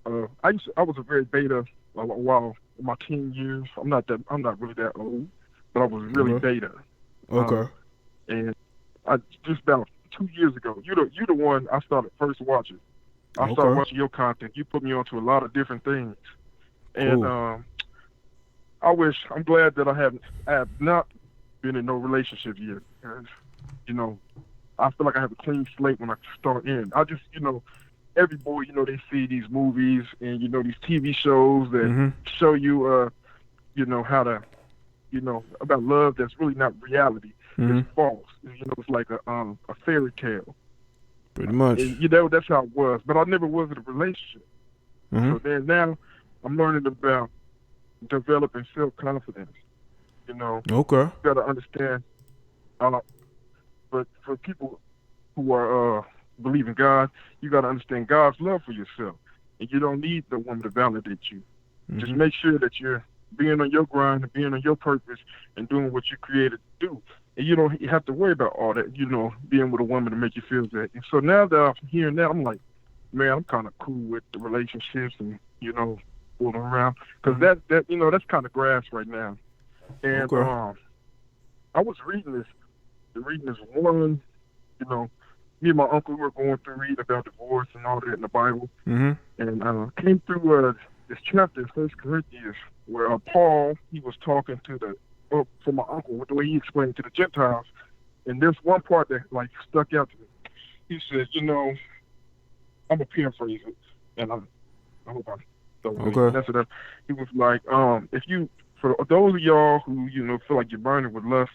I was a very beta a while in my teen years. I'm not really that old, but I was really beta. Okay. And I just about 2 years ago, you the one I started first watching. I started watching your content. You put me onto a lot of different things, and I'm glad that I have not been in no relationship yet. Because, I feel like I have a clean slate when I start in. I just, every boy, they see these movies and these TV shows that show you, how to, about love that's really not reality. It's false. It's like a fairy tale. Pretty much. And, that's how it was. But I never was in a relationship. So then now I'm learning about developing self-confidence. Okay. You got to understand. But for people who are believe in God, you got to understand God's love for yourself, and you don't need the woman to validate you. Just make sure that you're being on your grind and being on your purpose and doing what you created to do. And you don't have to worry about all that, being with a woman to make you feel that. And so now that I'm hearing that, I'm like, man, I'm kind of cool with the relationships and, fooling around. Because that's kind of grass right now. And I was reading this one, me and my uncle were going through reading about divorce and all that in the Bible. And came through this chapter in 1 Corinthians where Paul, he was talking to my uncle, with the way he explained to the Gentiles. And there's one part that stuck out to me. He says, I'm going to paraphrase it, and I hope I don't mess it up. He was like, for those of y'all who, feel like you're burning with lust,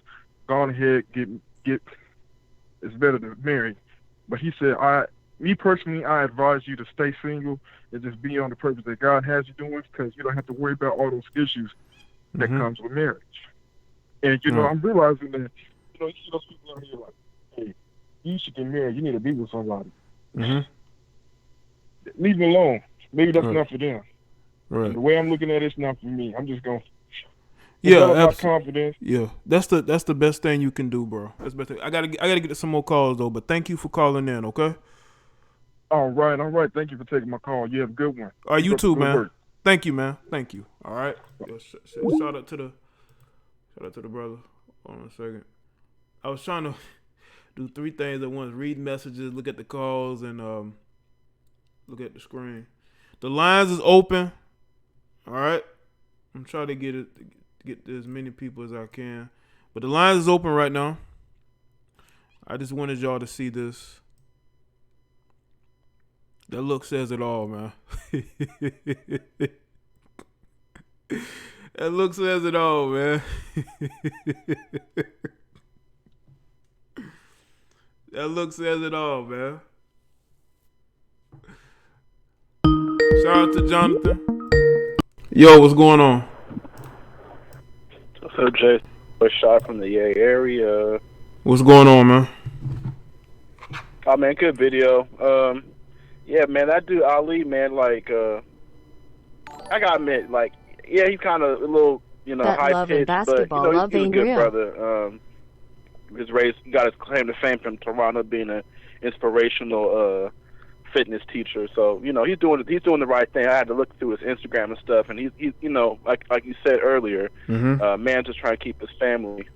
go on ahead, get it's better to marry. But he said, me personally, I advise you to stay single and just be on the purpose that God has you doing, because you don't have to worry about all those issues that comes with marriage. And, I'm realizing that, you see those people out here like, hey, you should get married. You need to be with somebody. Leave them alone. Maybe that's not for them. Right. The way I'm looking at it's not for me. I'm just going to confidence. Yeah, that's the best thing you can do, bro. That's the best thing. I gotta get to some more calls though, but thank you for calling in. Okay. All right. Thank you for taking my call. You have a good one. All right, you too, man. Work. Thank you, man. Thank you. All right. Shout out to the brother. Hold on a second. I was trying to do 3 things at once: read messages, look at the calls, and look at the screen. The lines is open. All right. I'm trying to get as many people as I can. But the lines is open right now. I just wanted y'all to see this. That look says it all, man. That look says it all, man. That look says it all, man. Shout out to Jonathan. Yo, what's going on? What's up, Jay? A shot from the Jaye area. What's going on, man? Oh, man, good video. Yeah, man, that dude Ali, man, I gotta admit, he's kind of a little, high pitched, but he's a good brother. Got his claim to fame from Toronto, being an inspirational fitness teacher. So he's doing the right thing. I had to look through his Instagram and stuff, and he's like you said earlier, man just trying to keep his family.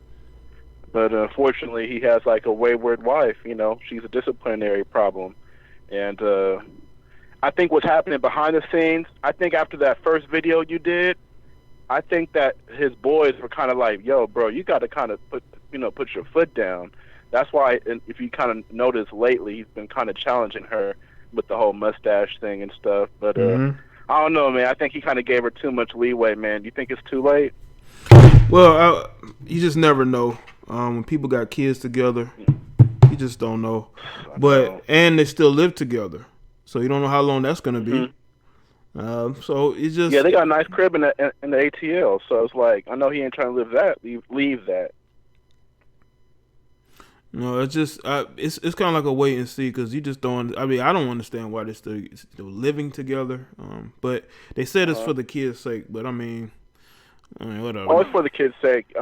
But unfortunately, he has a wayward wife. She's a disciplinary problem, and I think what's happening behind the scenes. I think after that first video you did, I think that his boys were kind of like, yo, bro, you got to kind of put your foot down. That's why, and if you kind of notice lately, he's been kind of challenging her with the whole mustache thing and stuff. But I don't know, man. I think he kind of gave her too much leeway, man. Do you think it's too late? Well, you just never know. When people got kids together, you just don't know. And they still live together, so you don't know how long that's gonna be. So it's just they got a nice crib in the ATL. So it's like, I know he ain't trying to leave that. No, it's just it's kind of like a wait and see, because you just don't. I mean, I don't understand why they're still living together. But they said it's for the kids' sake. But I mean whatever. Oh, it's for the kids' sake.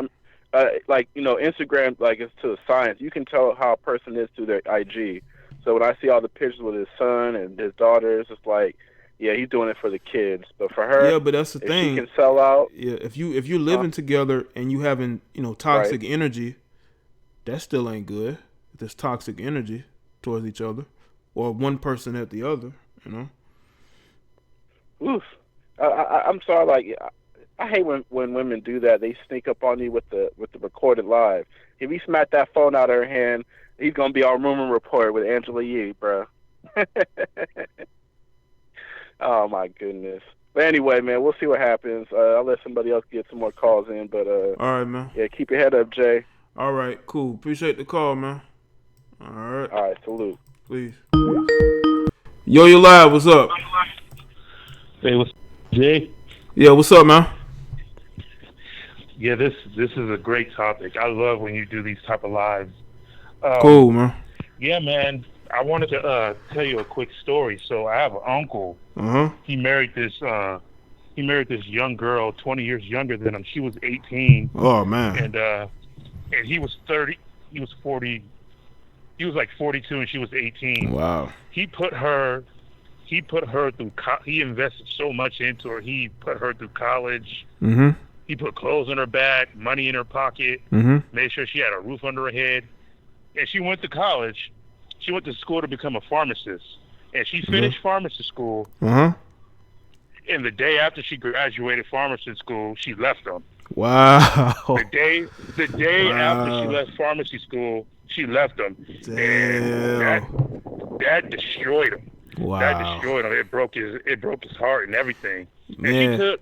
Like, Instagram, like, it's to the science. You can tell how a person is through their IG. So when I see all the pictures with his son and his daughters, it's like, yeah, he's doing it for the kids. But for her, yeah, but that's the thing. She can sell out. Yeah, if you're living together and you having toxic energy, that still ain't good. If there's toxic energy towards each other, or one person at the other, Oof. I'm sorry. Like, I hate when women do that. They sneak up on you with the recorded live. If he smacked that phone out of her hand, he's gonna be on Rumor Report with Angela Yee, bro. Oh my goodness. But anyway, man, we'll see what happens. I'll let somebody else get some more calls in. But all right, man. Yeah, keep your head up, Jay. All right, cool. Appreciate the call, man. All right. All right, salute. Please. Yo, you live. What's up? Hey, what's up, Jay? Yeah, what's up, man? Yeah, this is a great topic. I love when you do these type of lives. Cool, man. Yeah, man. I wanted to tell you a quick story. So I have an uncle. He married this young girl, 20 years younger than him. She was 18. Oh man. And he was 30. He was 40. He was like 42, and she was 18. Wow. He put her through. He invested so much into her. He put her through college. He put clothes on her back, money in her pocket, made sure she had a roof under her head, and she went to college. She went to school to become a pharmacist, and she finished pharmacy school. And the day after she graduated pharmacy school, she left him. Wow. The day after she left pharmacy school, she left him. Damn. And that destroyed him. Wow. That destroyed him. It broke his heart and everything. Man. And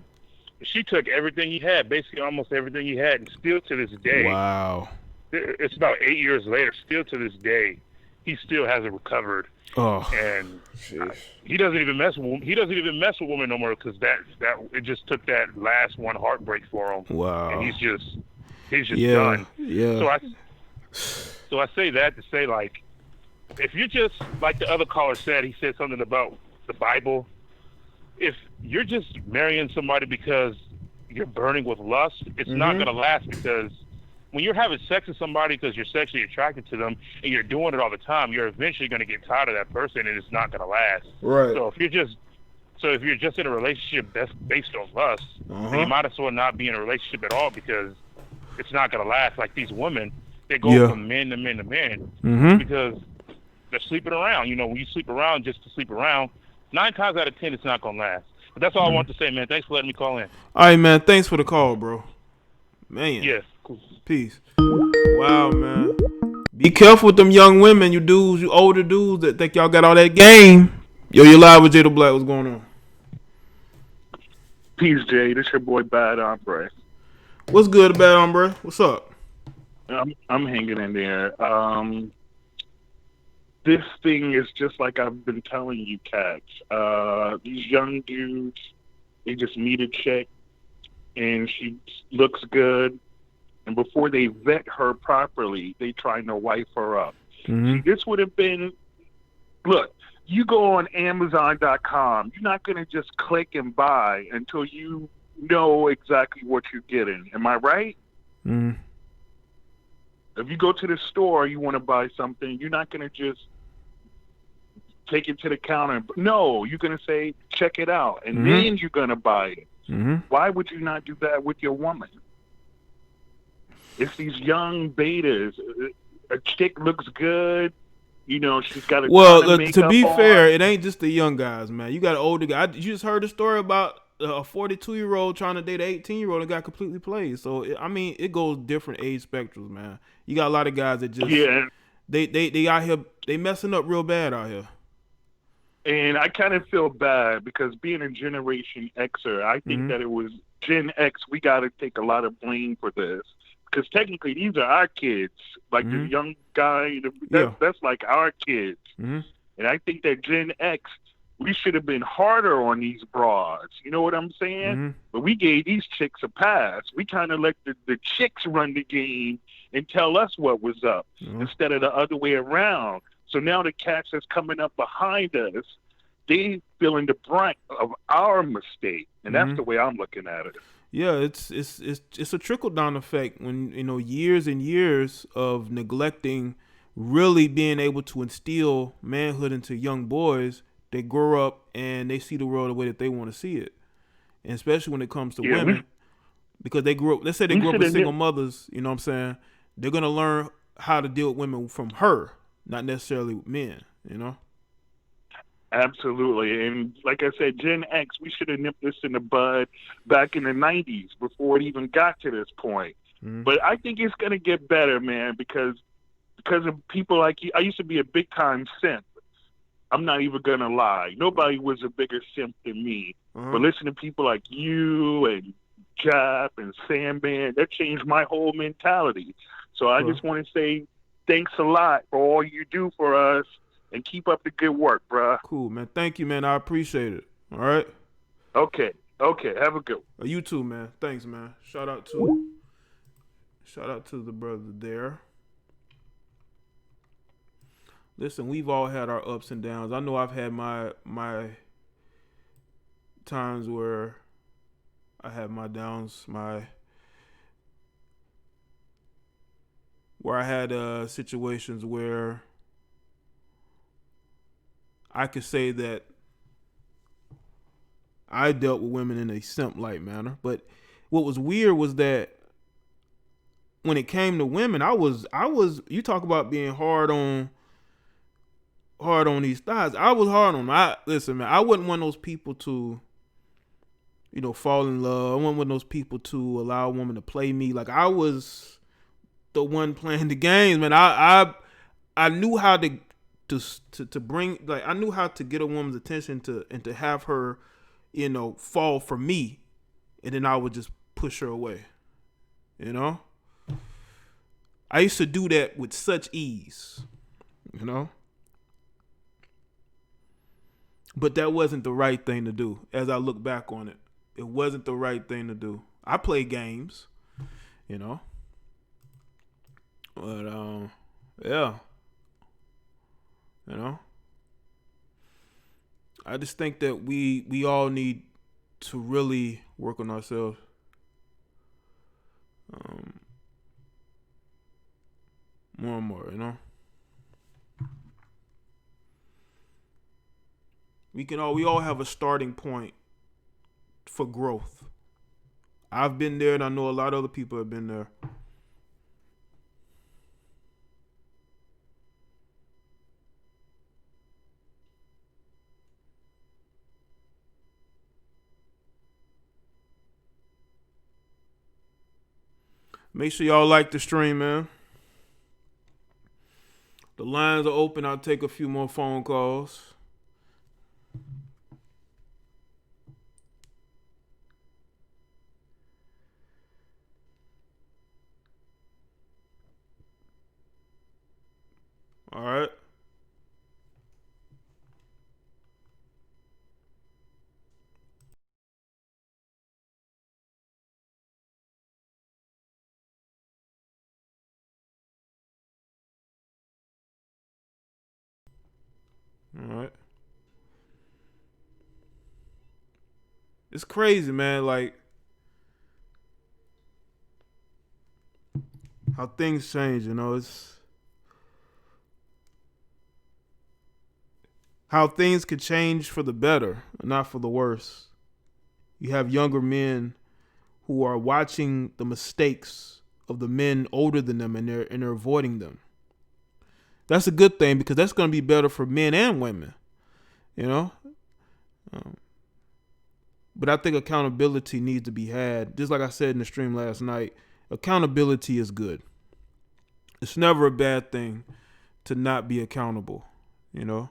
she took everything he had, basically almost everything he had, and still to this day. Wow. It's about 8 years later. Still to this day, he still hasn't recovered. Oh. And he doesn't even mess with women no more, because that it just took that last one heartbreak for him. Wow. And he's just done. Yeah. So I say that to say, like, if you're just like the other caller said, he said something about the Bible. If you're just marrying somebody because you're burning with lust, it's not going to last, because when you're having sex with somebody because you're sexually attracted to them and you're doing it all the time, you're eventually going to get tired of that person, and it's not going to last. Right. So if you're just in a relationship that's based on lust, then you might as well not be in a relationship at all, because it's not going to last. Like these women, they go from men to men to men because they're sleeping around. When you sleep around just to sleep around, 9 times out of 10, it's not gonna last. But that's all I want to say, man. Thanks for letting me call in. All right, man. Thanks for the call, bro. Man. Yeah. Cool. Peace. Wow, man. Be careful with them young women, you dudes, you older dudes that think y'all got all that game. Yo, you live with Jada Black. What's going on? Peace, Jay. This your boy Bad Hombre. What's good, Bad Hombre? What's up? I'm hanging in there. This thing is just like I've been telling you, cats. These young dudes, they just meet a chick, and she looks good, and before they vet her properly, they trying to wife her up. See, this would have been, look, you go on Amazon.com, you're not going to just click and buy until you know exactly what you're getting. Am I right? If you go to the store, you want to buy something, you're not going to just take it to the counter. No, you're going to say, check it out, and then you're going to buy it. Why would you not do that with your woman? It's these young betas. A chick looks good. She's got a well, ton of to be makeup fair, on. it ain't just the young guys, man. You got an older guy. You just heard the story about a 42-year-old trying to date an 18-year-old and got completely played. So it goes different age spectrums, man. You got a lot of guys that just they out here, they messing up real bad out here. And I kind of feel bad because being a Generation Xer, I think that it was Gen X. We got to take a lot of blame for this because technically these are our kids. Like the young guy, that's like our kids. And I think that Gen X, we should have been harder on these broads. You know what I'm saying? But we gave these chicks a pass. We kind of let the chicks run the game and tell us what was up instead of the other way around. So now the cats that's coming up behind us, they feeling the brunt of our mistake, and that's the way I'm looking at it. Yeah, it's a trickle down effect when years and years of neglecting, really being able to instill manhood into young boys. They grow up and they see the world the way that they want to see it, and especially when it comes to women, because they grew up. Let's say they grew up with single mothers. You know what I'm saying? They're gonna learn how to deal with women from her. Not necessarily with men, Absolutely. And like I said, Gen X, we should have nipped this in the bud back in the 90s before it even got to this point. But I think it's going to get better, man, because of people like you. I used to be a big-time simp. I'm not even going to lie. Nobody was a bigger simp than me. But listen to people like you and Jap and Sandman, that changed my whole mentality. So I just want to say, thanks a lot for all you do for us, and keep up the good work, bruh. Cool, man. Thank you, man. I appreciate it. All right? Okay. Have a good one. You too, man. Thanks, man. Shout out to the brother there. Listen, we've all had our ups and downs. I know I've had my times where I had my downs, where I had situations where I could say that I dealt with women in a simp-like manner. But what was weird was that when it came to women, I was you talk about being hard on these thighs. I was hard on them. Listen, man, I wouldn't want those people to fall in love. I wouldn't want those people to allow a woman to play me. Like, I was the one playing the games, man. I knew how to bring, like, I knew how to get a woman's attention and to have her, fall for me, and then I would just push her away. I used to do that with such ease, But that wasn't the right thing to do. As I look back on it, it wasn't the right thing to do. I play games, But yeah, I just think that we all need to really work on ourselves. More and more, We all have a starting point for growth. I've been there, and I know a lot of other people have been there. Make sure y'all like the stream, man. The lines are open. I'll take a few more phone calls. All right. All right. It's crazy, man. Like, how things change, it's how things could change for the better, not for the worse. You have younger men who are watching the mistakes of the men older than them, and they're avoiding them. That's a good thing, because that's going to be better for men and women, But I think accountability needs to be had. Just like I said in the stream last night, accountability is good. It's never a bad thing to not be accountable, you know?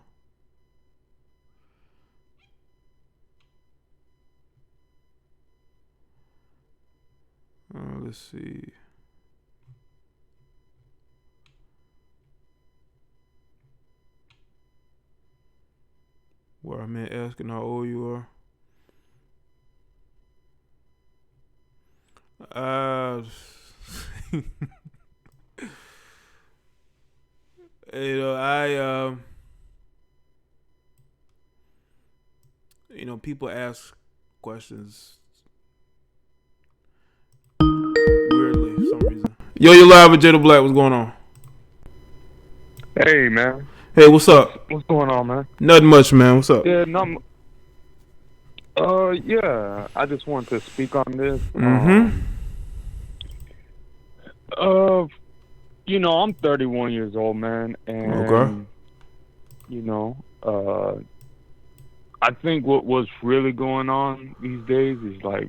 Let's see. Where I'm at asking how old you are. You know, people ask questions weirdly for some reason. Yo, you live with Jada Black. What's going on? Hey, man. Hey, what's up? What's going on, man? Nothing much, man. What's up? Yeah, yeah. I just want to speak on this. You know, I'm 31 years old, man, and you know, I think what's really going on these days is like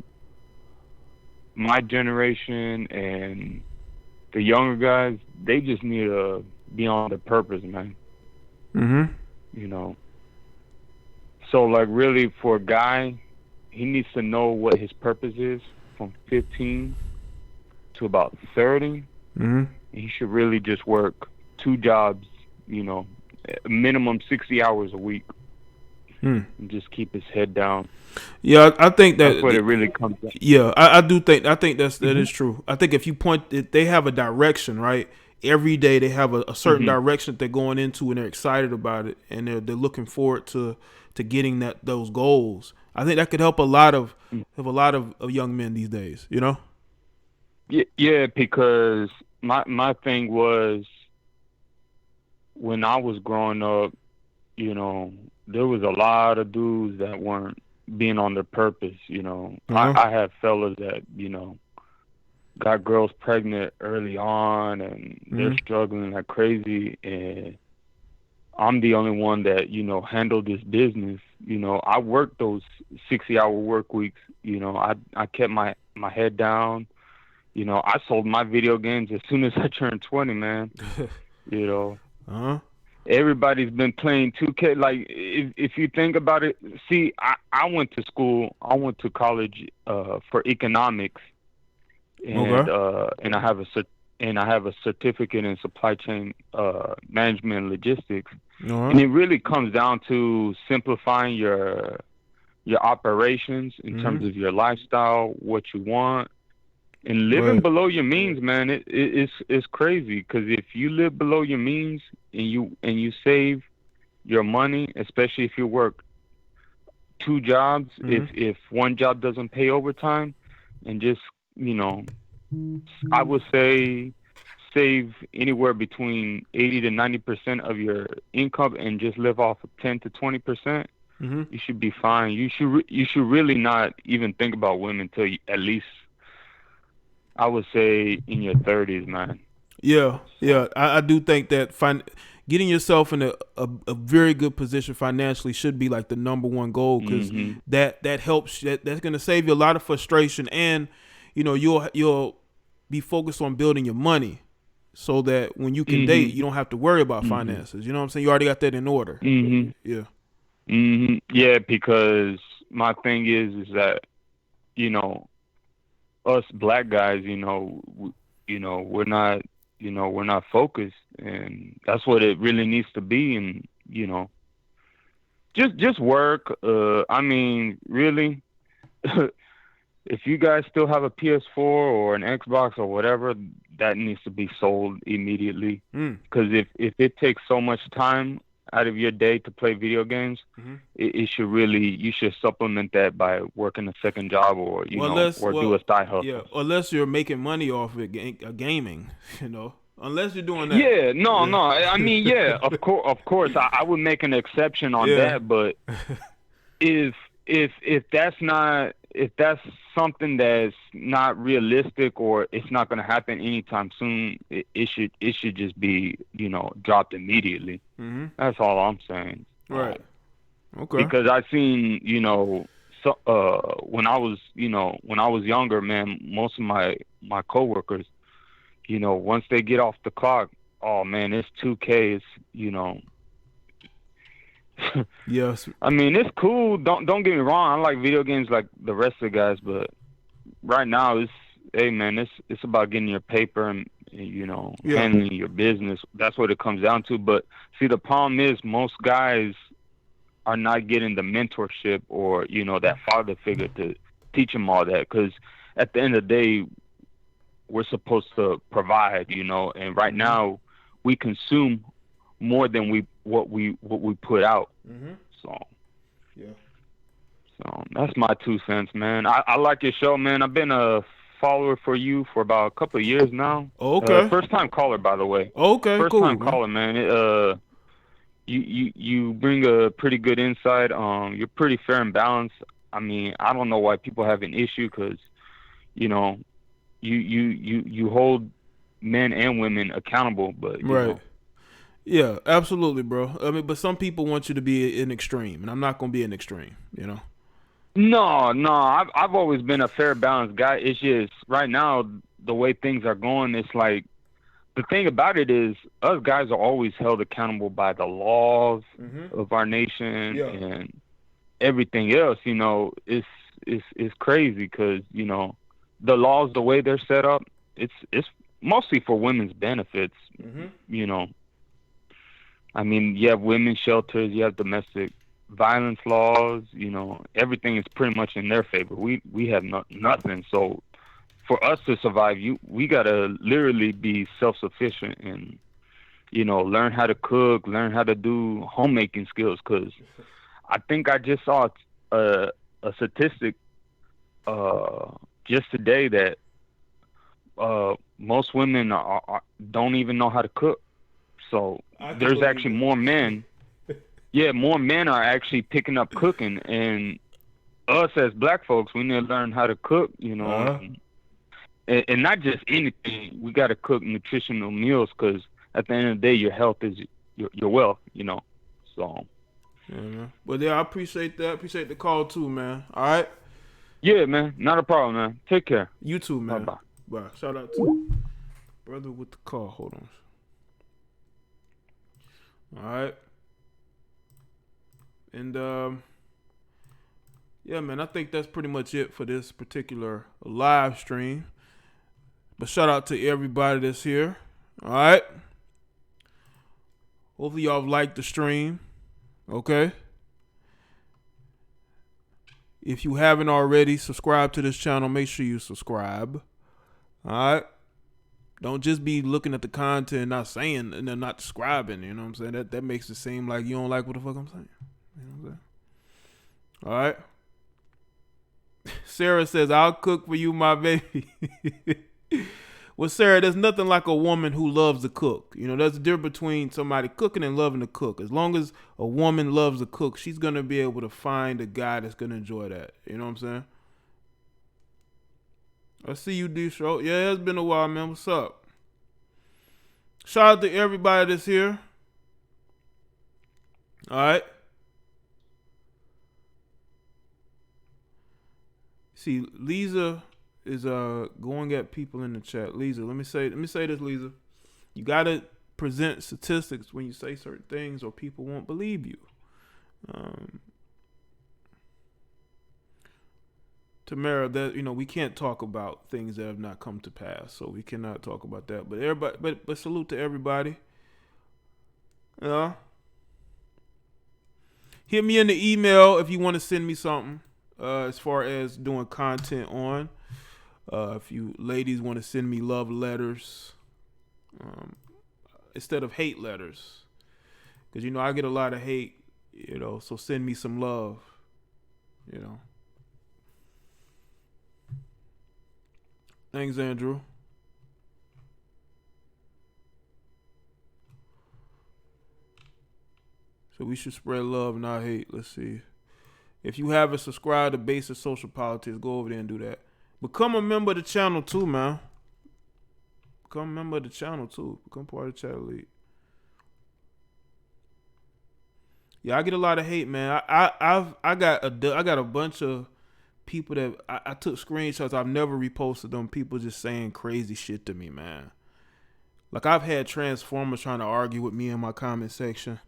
my generation and the younger guys, they just need to be on their purpose, man. You know, so like really for a guy, he needs to know what his purpose is from 15 to about 30. He should really just work 2 jobs, you know, minimum 60 hours a week, and just keep his head down. Yeah, I think that's what it really comes down. Yeah, I do think that is true. I think if you they have a direction, right? Every day they have a certain direction that they're going into, and they're excited about it, and they're looking forward to getting those goals. I think that could help a lot of young men these days. You know? Yeah, because my thing was when I was growing up, you know, there was a lot of dudes that weren't being on their purpose. You know, I had fellas that, you know, got girls pregnant early on, and they're struggling like crazy, and I'm the only one that, you know, handled this business. You know, I worked those 60-hour work weeks. You know, I kept my head down. You know, I sold my video games as soon as I turned 20, man. You know, everybody's been playing 2K. Like, if you think about it, see, I went to school. I went to college for economics, and I have a certificate in supply chain management and logistics. And it really comes down to simplifying your operations in terms of your lifestyle, what you want, and living below your means, man. It's crazy, because if you live below your means and you save your money, especially if you work 2 jobs, if one job doesn't pay overtime, and just, you know, I would say save anywhere between 80 to 90% of your income and just live off of 10 to 20%. You should be fine. You should really not even think about women until at least, I would say, in your 30s, man. Yeah. I do think that getting yourself in a very good position financially should be like the number one goal, because that helps. That's going to save you a lot of frustration, and you know, you'll be focused on building your money, so that when you can date, you don't have to worry about finances. You know what I'm saying? You already got that in order. Yeah. Yeah, because my thing is that, you know, us black guys, we're not focused, and that's what it really needs to be. And, you know, just work. I mean, really, if you guys still have a PS4 or an Xbox or whatever, that needs to be sold immediately. Because if it takes so much time out of your day to play video games, you should supplement that by working a second job, or do a side hustle. Yeah, unless you're making money off of gaming, you know. Unless you're doing that. Yeah, no. I mean, yeah, of course, I would make an exception on that. But if that's something that's not realistic, or it's not going to happen anytime soon, it should just be, you know, dropped That's all I'm saying. Right. Okay. Because I've seen, you know, so when I was younger, man, most of my coworkers, once they get off the clock, oh man, it's 2K. It's Yes. I mean, it's cool. Don't get me wrong. I like video games like the rest of the guys, but right now it's about getting your paper and handling your business. That's what it comes down to. But see, the problem is most guys are not getting the mentorship or that father figure to teach them all that. Because at the end of the day, we're supposed to provide, and right now we consume more than what we put out. So that's my 2 cents, man. I like your show, man. I've been a follower for you for about a couple of years now. Okay. First time caller, by the way. Okay, First cool, time man. caller, man. You bring a pretty good insight. You're pretty fair and balanced. I mean, I don't know why people have an issue because, you hold men and women accountable, but you know. Yeah, absolutely, bro. I mean, but some people want you to be an extreme, and I'm not gonna be an extreme, No, I've always been a fair, balanced guy. It's just right now the way things are going. It's like the thing about it is us guys are always held accountable by the laws of our nation and everything else. It's crazy because the laws, the way they're set up, it's mostly for women's benefits. I mean, you have women's shelters, you have domestic violence laws, everything is pretty much in their favor. We have nothing. So for us to survive, we gotta literally be self-sufficient and learn how to cook, learn how to do homemaking skills. Because I think I just saw a statistic just today that most women don't even know how to cook. So there's actually more men. Yeah, more men are actually picking up cooking, and us as black folks, we need to learn how to cook, and not just anything. We got to cook nutritional meals because at the end of the day, your health is your wealth, So. Yeah, man. But yeah, I appreciate that. Appreciate the call too, man. All right. Yeah, man. Not a problem, man. Take care. You too, man. Bye. Bye. Shout out to brother with the call. Hold on. All right. And yeah, man, I think that's pretty much it for this particular live stream. But shout out to everybody that's here. All right. Hopefully y'all have liked the stream. Okay. If you haven't already, subscribe to this channel. Make sure you subscribe. All right. Don't just be looking at the content and not saying and then not subscribing. You know what I'm saying? That makes it seem like you don't like what the fuck I'm saying. You know what I'm saying? All right. Sarah says, I'll cook for you, my baby. Well, Sarah, there's nothing like a woman who loves to cook. There's a difference between somebody cooking and loving to cook. As long as a woman loves to cook, she's going to be able to find a guy that's going to enjoy that. You know what I'm saying? I see you, D-Show. Yeah, it's been a while, man. What's up? Shout out to everybody that's here. All right. See, Lisa is going at people in the chat. Lisa, let me say this, Lisa. You gotta present statistics when you say certain things, or people won't believe you. Tamara, that we can't talk about things that have not come to pass, so we cannot talk about that. But everybody, but salute to everybody. Hit me in the email if you want to send me something. As far as doing content on, if you ladies want to send me love letters, instead of hate letters, because I get a lot of hate, so send me some love, Thanks, Andrew. So we should spread love, not hate. Let's see. If you haven't subscribed to Basic Social Politics, go over there and do that. Become a member of the channel too, man. Become a member of the channel too. Become part of the chat elite. Yeah, I get a lot of hate, man. I got a bunch of people that I took screenshots. I've never reposted them. People just saying crazy shit to me, man. Like, I've had Transformers trying to argue with me in my comment section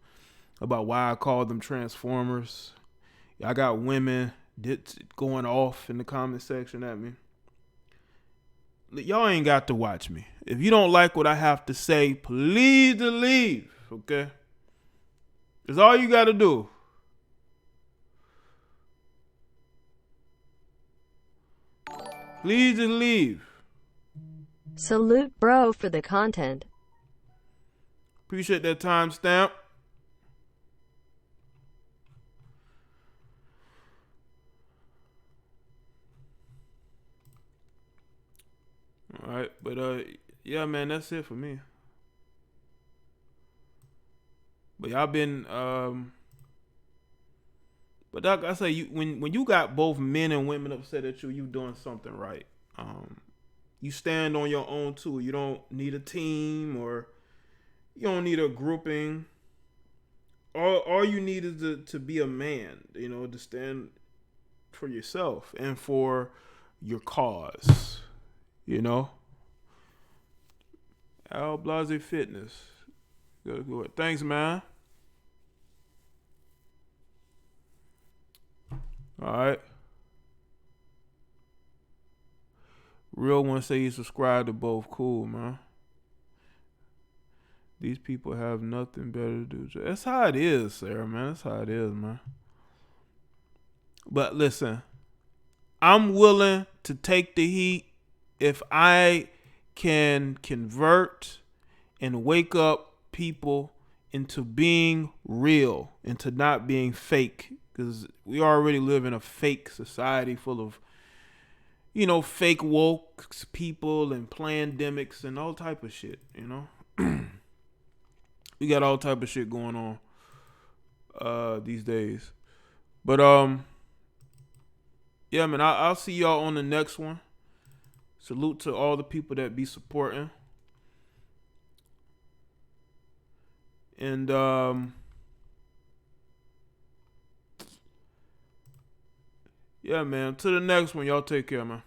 about why I call them Transformers. I got women going off in the comment section at me. Y'all ain't got to watch me. If you don't like what I have to say, please leave, okay? That's all you got to do. Please just leave. Salute bro for the content. Appreciate that timestamp. All right, but yeah, man, that's it for me. But y'all been but like I say, when you got both men and women upset at you doing something right. You stand on your own too. You don't need a team or you don't need a grouping. All you need is to be a man, to stand for yourself and for your cause. Al Blase Fitness. Good. Thanks, man. All right. Real one say you subscribe to both. Cool, man. These people have nothing better to do. That's how it is, Sarah, man. That's how it is, man. But listen, I'm willing to take the heat if I can convert and wake up people into being real, into not being fake. Because we already live in a fake society full of, fake woke people and pandemics and all type of shit, We got all type of shit going on these days. But yeah, man, I'll see y'all on the next one. Salute to all the people that be supporting. And yeah, man, to the next one. Y'all take care, man.